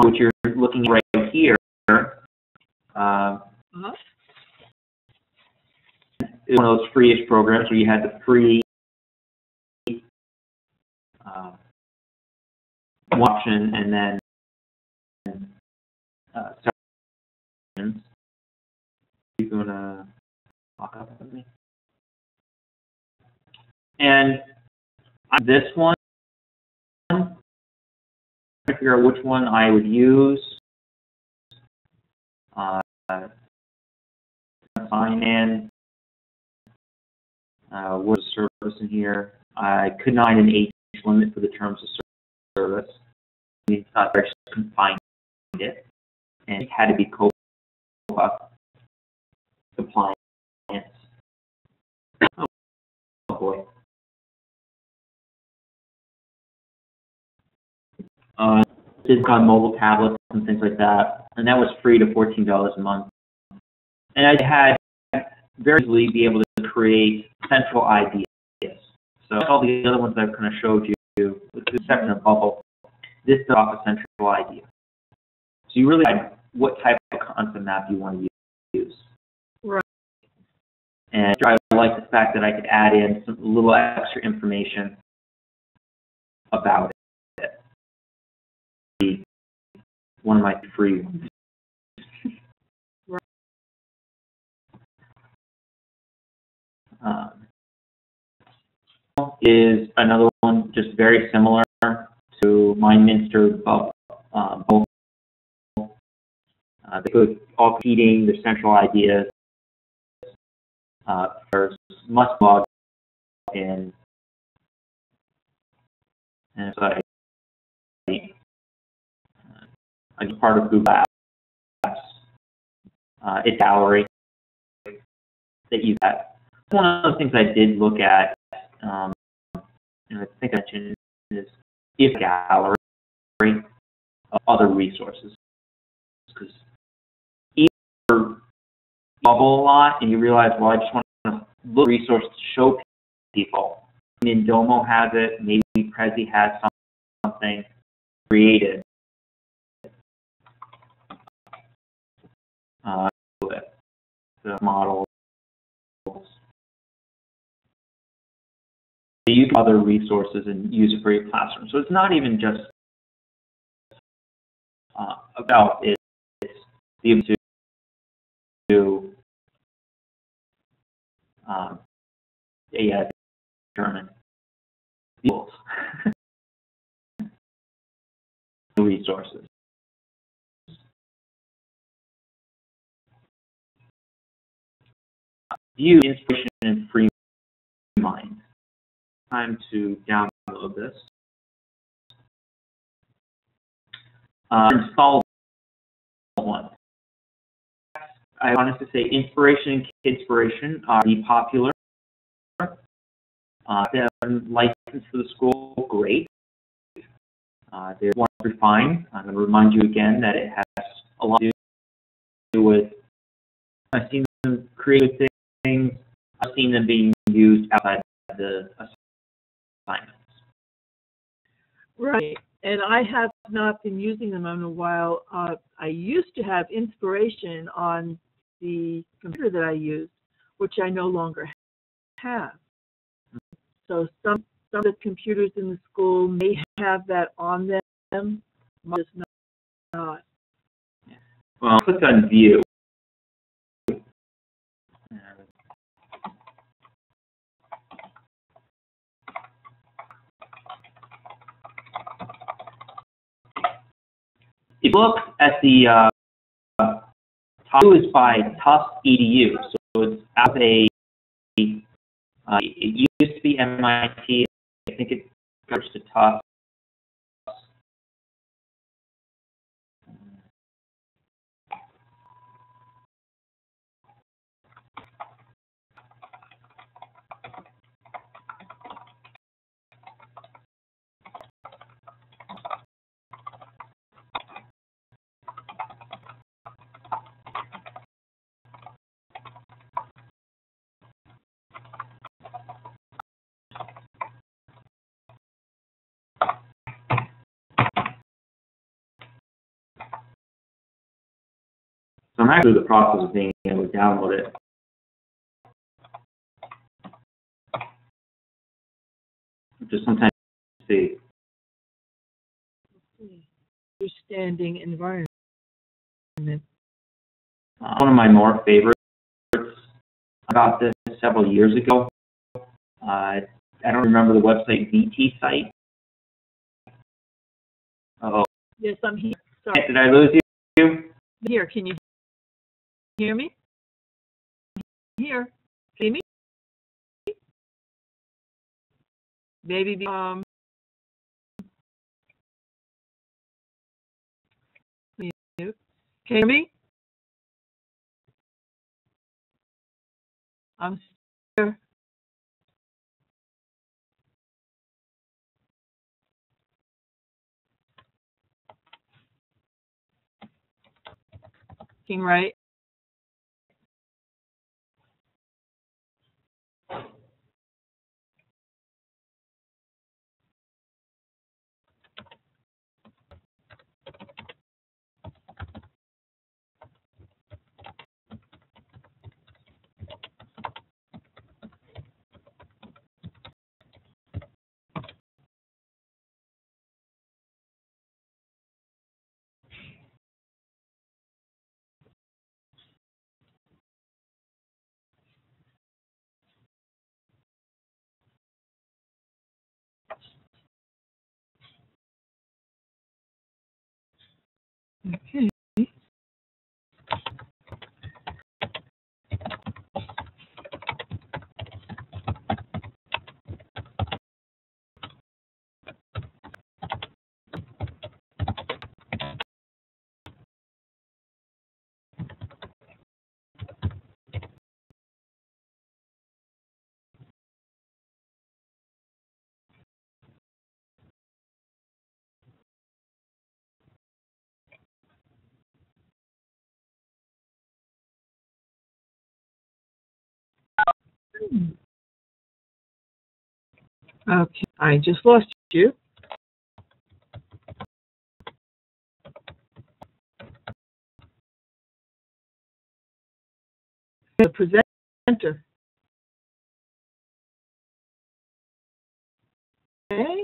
which you're looking at right here, is one of those free-ish programs where you had the free option and then sections. You're going to walk up with me. And this one, I'm trying to figure out which one I would use. Sign in. What's the service in here? I could not find an age limit for the terms of service. I mean, I just couldn't find it, and it had to be COPA compliant. Oh boy. Did on mobile tablets and things like that, and that was free to $14 a month. And I had very easily be able to create central ideas. So all the other ones I've kind of showed you, with the exception of Bubble, this is off a central idea. So you really decide what type of concept map you want to use. Right. And I like the fact that I could add in some little extra information about it. One of my free ones. Is another one just very similar to MindMinster Bubble. They could all competing their central ideas. First, must log in, and so I'm part of Google Apps. It's gallery that you got. One of those things I did look at, and I think I mentioned, is if gallery of other resources. Because either bubble a lot and you realize, well, I just want to look at resources to show people. I mean, Domo has it, maybe Prezi has something created. With the models. They use other resources and use it for your classroom. So it's not even just about it. It's the ability to determine resources. View inspiration and free mind. Time to download this. Install one. I wanted to say inspiration and kidspiration are popular. They have license for the school, great. They're more refined. I'm going to remind you again that it has a lot to do with, I've seen them create things, I've seen them being used outside of the assignments. Right, and I have not been using them in a while. I used to have inspiration on the computer that I use, which I no longer have. So some of the computers in the school may have that on them, just not. Well, click on View. If you look at the top is by Tufts EDU, so it's out of a. It used to be MIT. I think it goes to Tufts. So I'm actually in the process of being able to download it. Just sometimes see. Understanding environment. One of my more favorites about this several years ago. I don't remember the website VT site. Oh, Yes, I'm here. Sorry. did I lose you? Here, can you hear me? Here, see me? Maybe can you hear me? I'm here. Right. Okay. Okay, I just lost you. The presenter. Okay.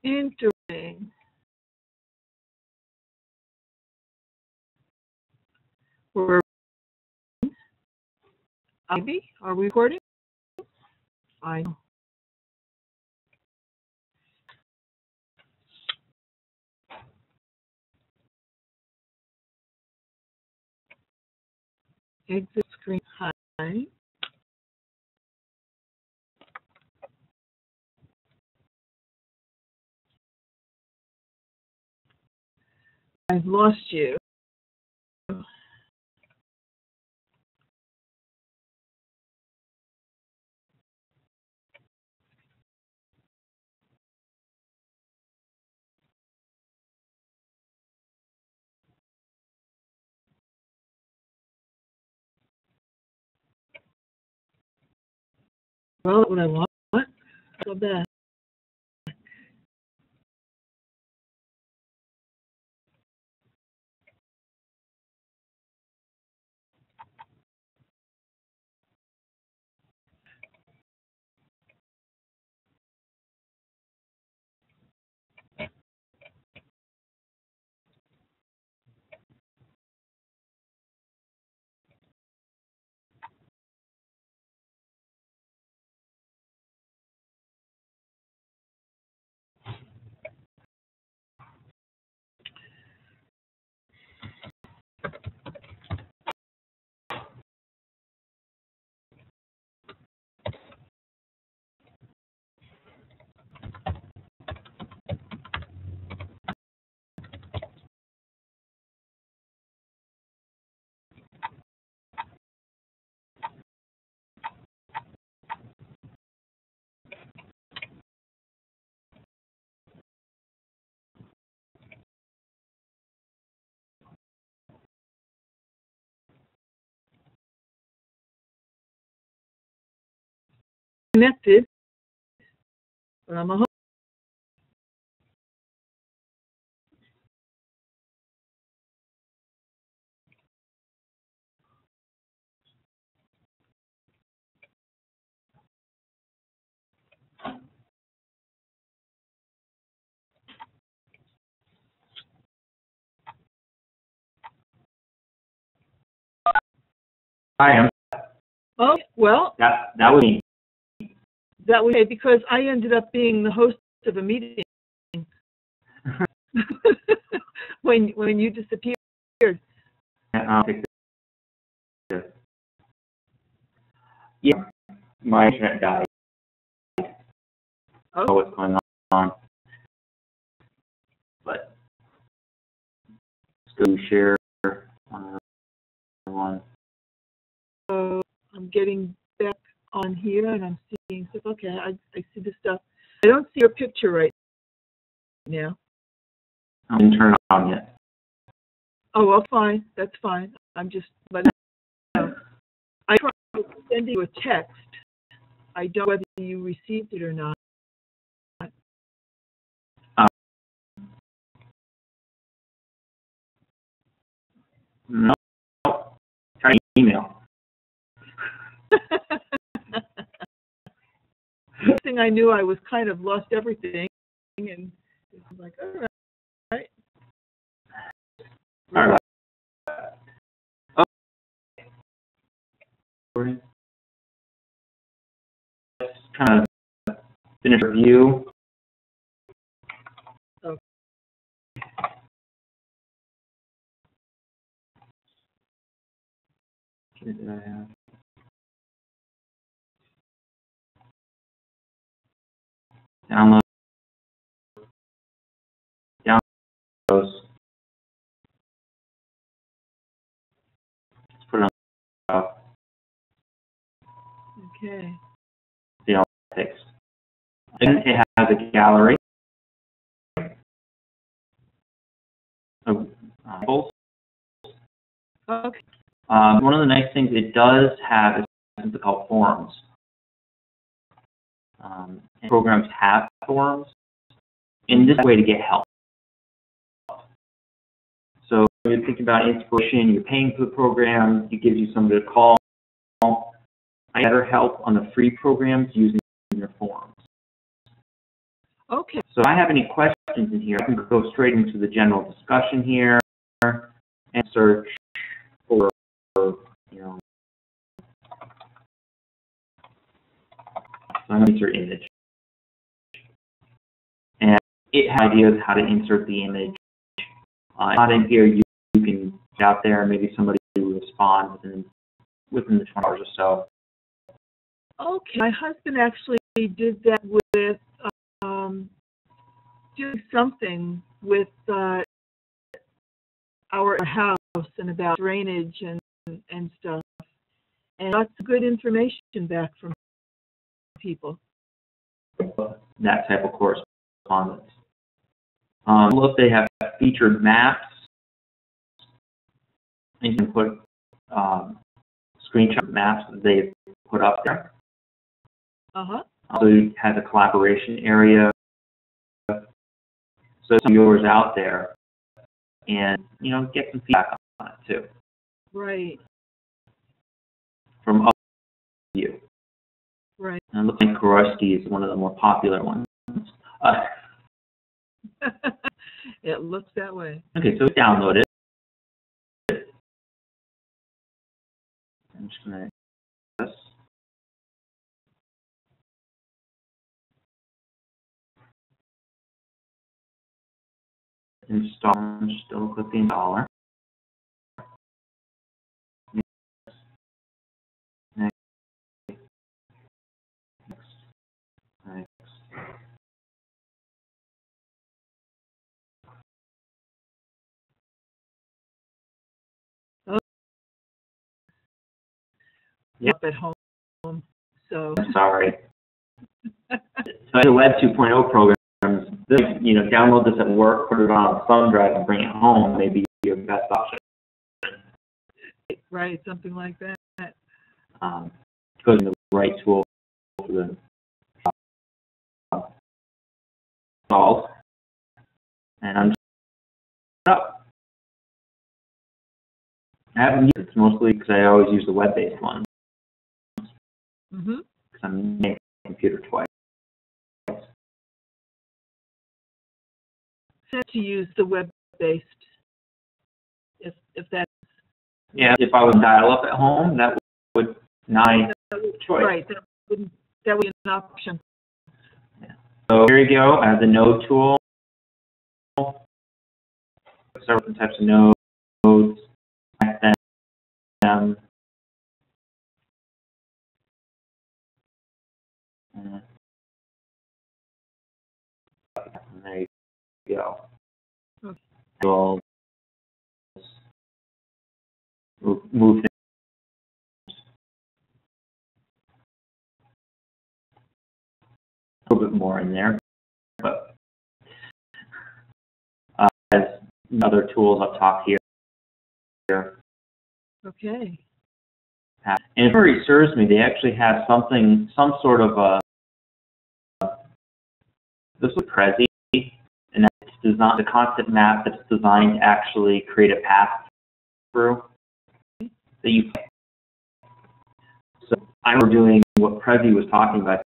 Interesting. We're maybe are we recording? I know. Exit screen. Hi. I've lost you. Well, what I want. So bad. Connected, but I'm a Hi, I'm. Oh, well, That was me. that was because I ended up being the host of a meeting when you disappeared. I'll fix it. Yeah, my internet died. I don't know what's going on, but let's go share on one. So I'm getting back on here and I'm seeing stuff. Okay, I see the stuff. I don't see your picture right now. I didn't turn it on yet. Oh, well, fine. That's fine. I'm just letting you know. I tried to send you a text. I don't know whether you received it or not. No, try email. Next thing I knew, I was kind of lost everything, and I was like, all right. All right. Okay. Let's kind of finish a review. Okay. What did I have? Download those. Let's put it on Okay. the text. Then it has a gallery of polls. Okay. One of the nice things it does have is something called forums. And programs have forums, and this is a way to get help. So when you're thinking about inspiration, you're paying for the program, it gives you somebody to call. I better help on the free programs using your forums. Okay. So if I have any questions in here, I can go straight into the general discussion here and search for, you know, so I'm going to insert image. And it has ideas how to insert the image. Not in here, you can get out there and maybe somebody will respond within the 20 hours or so. Okay. My husband actually did that with doing something with our house and about drainage and stuff, and lots of good information back from people. That type of correspondence. Look, they have featured maps. You can put screenshot maps that they've put up there. Uh-huh. Also, it has a collaboration area. So some viewers out there, and you know, get some feedback on it too. Right. From other you. Right. And it looks like Karosky is one of the more popular ones. It looks that way. Okay, so download it. I'm just going to this. Install. I'm just double click the installer. Next. Next. Oh. Yep. Up at home, so. I'm sorry. So the Web 2.0 programs, this, you know, download this at work, put it on a thumb drive, and bring it home. Maybe your best option. Right, something like that. Goes in the right tool for the solve. And I'm up. I haven't used it mostly because I always use the web-based one. Mm-hmm. Because I'm making a computer twice. Set to use the web-based, if that's. Yeah, if I was dial-up at home, that would not choice. Right, that would be an option. Yeah. So here you go. I have the node tool. Several different types of nodes. And there you go. Okay. We'll move things a little bit more in there, but as other tools up top here. Okay. And if memory serves me, they actually have some sort of this is Prezi, and that's designed, the concept map that's designed to actually create a path through that you. So I was doing what Prezi was talking about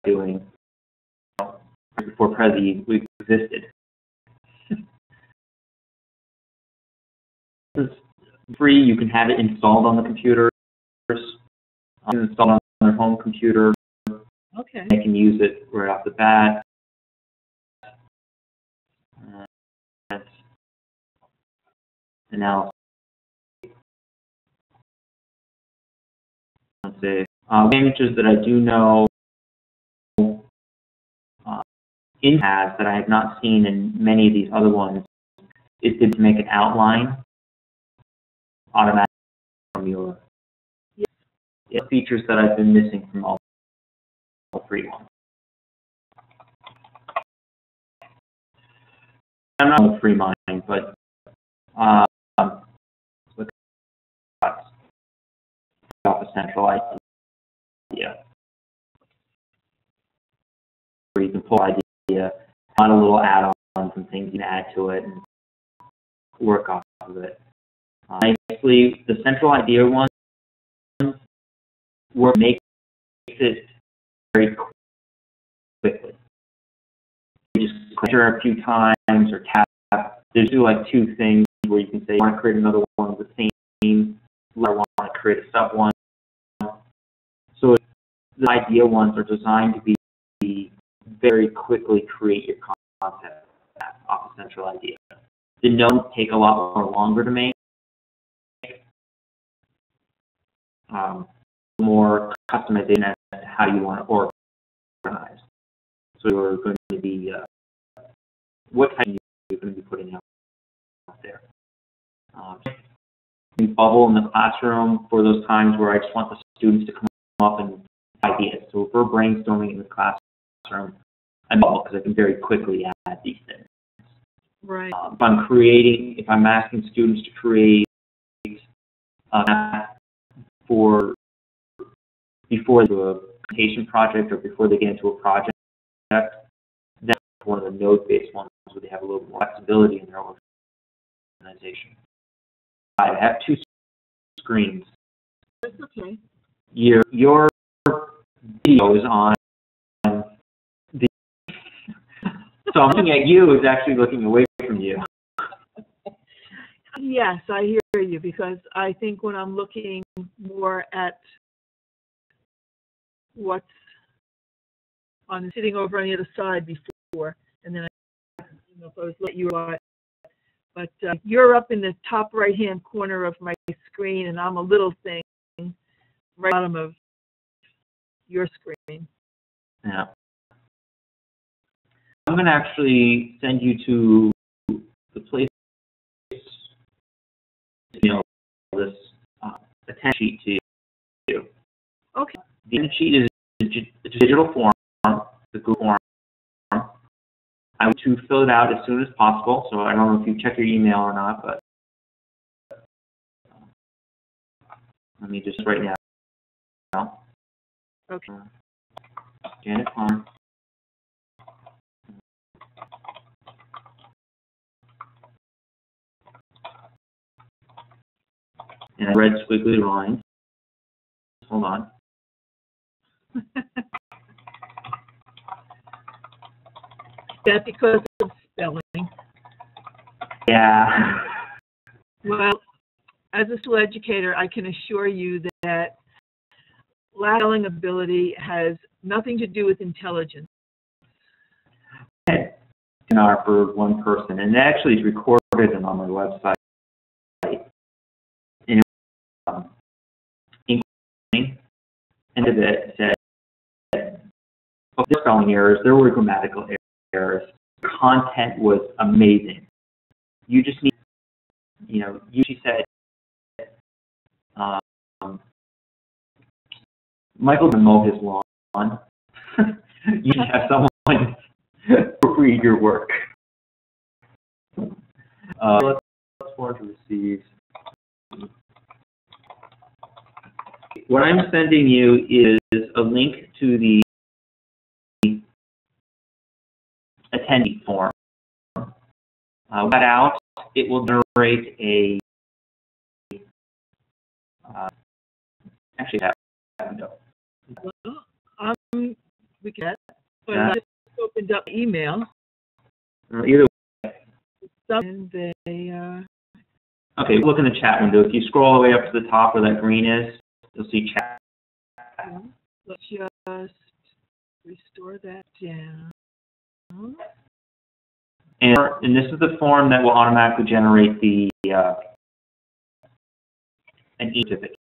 doing before Prezi existed. This is free. You can have it installed on the computers. Installed on their home computer. Okay. They can use it right off the bat. And now, let's say, images that I do know in has that I have not seen in many of these other ones is to make an outline automatically from your features that I've been missing from all three ones. I'm not a free mind, but with off a central idea, where you can pull idea, find a little add-ons and things you can add to it, and work off of it. Nicely, the central idea one makes it very quickly. You just click a few times or tap. There's like two things where you can say, I want to create another one with the same, I want to create a sub one. So the idea ones are designed to be very quickly create your concept off a central idea. The nodes take a lot longer to make. More customization as to how you want to organize. So you're going to be what type you're going to be putting out there. Bubble in the classroom for those times where I just want the students to come up and ideas. So if we're brainstorming in the classroom, I bubble because I can very quickly add these things. Right. If I'm asking students to create before the presentation project or before they get into a project, that's one of the node-based ones where they have a little more flexibility in their organization. I have two screens. That's okay. Your video is on the. So I'm looking at you is actually looking away from you. Yes, I hear you, because I think when I'm looking more at what's sitting over on the other side before, and then I don't know if I was looking at you or what, but you're up in the top right-hand corner of my screen, and I'm a little thing right at the bottom of your screen. Yeah. I'm going to actually send you to the place, this attendance sheet to you. Okay. The attendance sheet is a digital form, the Google form. I want to fill it out as soon as possible, so I don't know if you check your email or not, but let me just right now. Okay. Janet Farm. And I read squiggly lines. Hold on. That because of spelling? Yeah. Well, as a school educator, I can assure you that lack of spelling ability has nothing to do with intelligence. For one person, and it actually is recorded on my website. And end of it said, of the spelling errors, there were grammatical errors. The content was amazing. You just need, she said, Michael can mow his lawn. You should have someone read your work. Let's forward to receive. What I'm sending you is a link to the attendee form. That out, it will generate a. Actually, we can, but I just opened up email. Either way. And they. Okay, look in the chat window. If you scroll all the way up to the top where that green is, you'll see chat. Yeah. Let's just restore that down. And this is the form that will automatically generate the an e-certificate.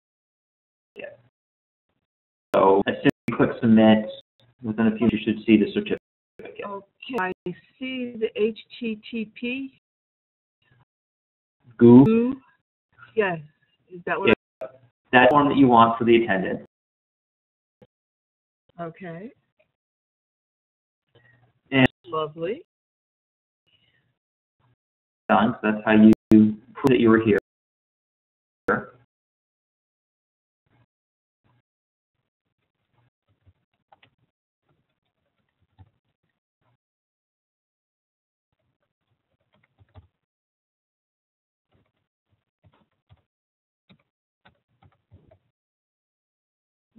So as soon as you click submit, within a few you should see the certificate. Okay, I see the HTTP. Goo. Yes. Is that what? Yeah. That form that you want for the attendant. Okay. And lovely. Done. So that's how you prove that you were here.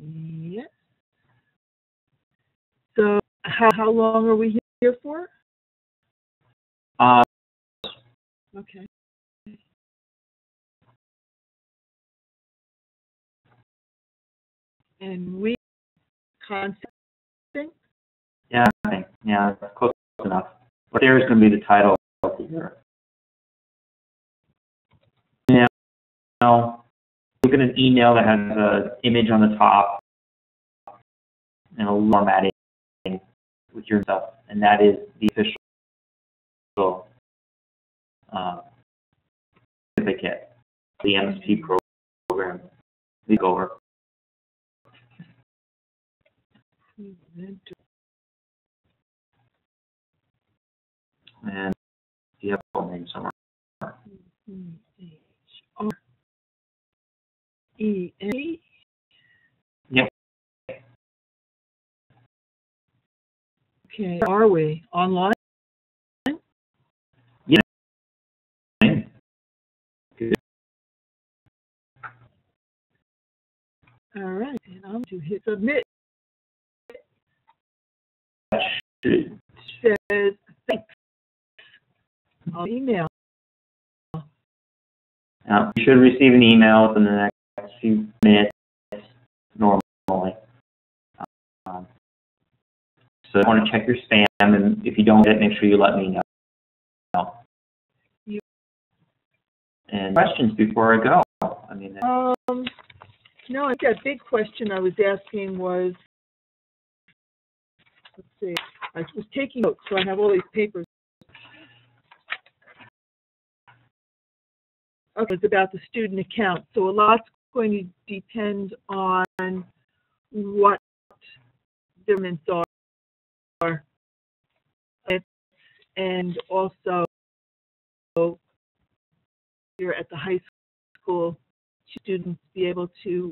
Yes. So how long are we here for? Okay. And we concept. Yeah, okay. Yeah, that's close enough. But there is going to be the title of the year. Now, look at an email that has an image on the top and a formatting with your stuff, and that is the official certificate, the MSP program. We go over. And you have a full name somewhere. E-A. Yep. Okay. Are we online? Yeah. Good. All right. And I'm to hit submit. Should. Says thanks. I'll email. Now, you should receive an email within the next few minutes normally. So I want to check your spam, and if you don't get it, make sure you let me know. And questions before I go? I mean, no, I think a big question I was asking was, let's see, I was taking notes, so I have all these papers. Okay, it's about the student account. So a lot's going to depend on what the payments are, and also here at the high school, students be able to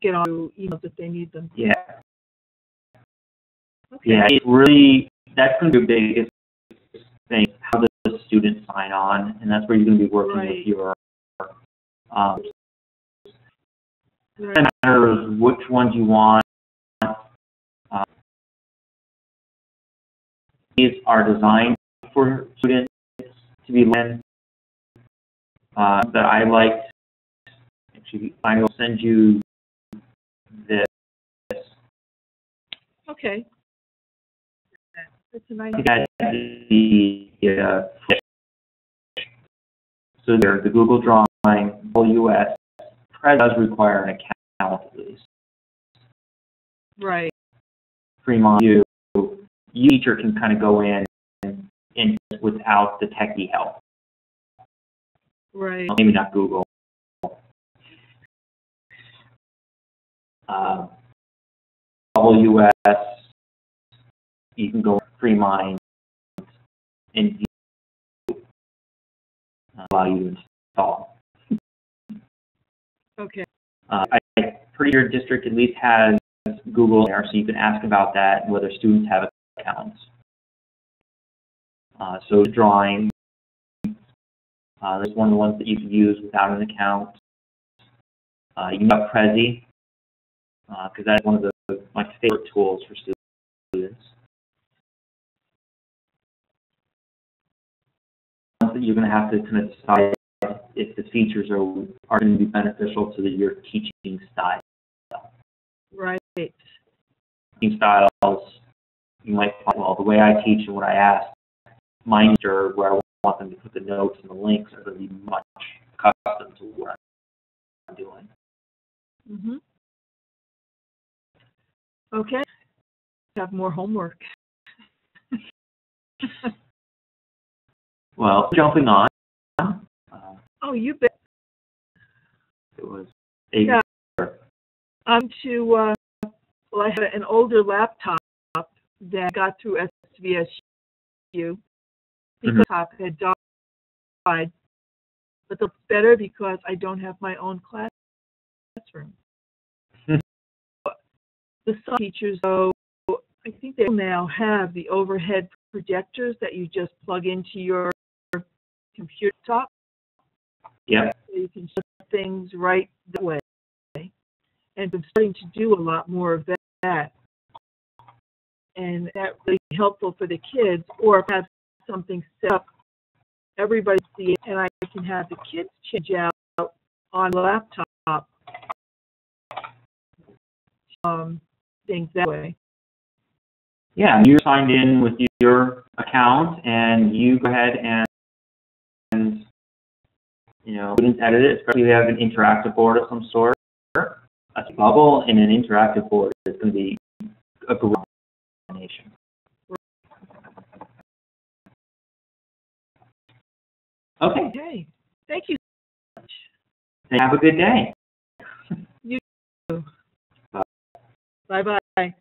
get on emails if they need them. Yeah. Okay. Yeah, it's really, that's going to be the biggest thing, how does the student sign on, and that's where you're going to be working with your, it matters which ones you want. These are designed for students to be learned. That I liked, actually, I will send you this. Okay. That's a nice. That so there, the Google Drawing US does require an account at least. Right. Fremont, you teacher can kind of go in and without the techie help. Right. Maybe not Google. WS, you can go Fremont and view, allow you to install. Okay. I'm pretty sure district at least has Google there, so you can ask about that, whether students have accounts. So drawing, there's one of the ones that you can use without an account. You can have Prezi, because that's one of my favorite tools for students. That you're going to have to kind of decide if the features are going to be beneficial to your teaching style. Right. Teaching styles, you might find, well, the way I teach and what I ask, mine are where I want them to put the notes and the links are going to be much custom to what I'm doing. Mm-hmm. Okay. Have more homework. Well, jumping on. Oh, you bet. It was yeah. Well, I had an older laptop that I got through SVSU. The laptop had died, but it's better because I don't have my own classroom. The some teachers, though, I think they now have the overhead projectors that you just plug into your computer top. Yeah. So you can show things right that way. And I'm starting to do a lot more of that. And that's really helpful for the kids, or if I have something set up, everybody see it, and I can have the kids change out on the laptop things that way. Yeah, you're signed in with your account, and you go ahead and students edit it, especially if you have an interactive board of some sort. A bubble and an interactive board is going to be a great combination. Okay. Thank you. Have a good day. You too. Bye-bye.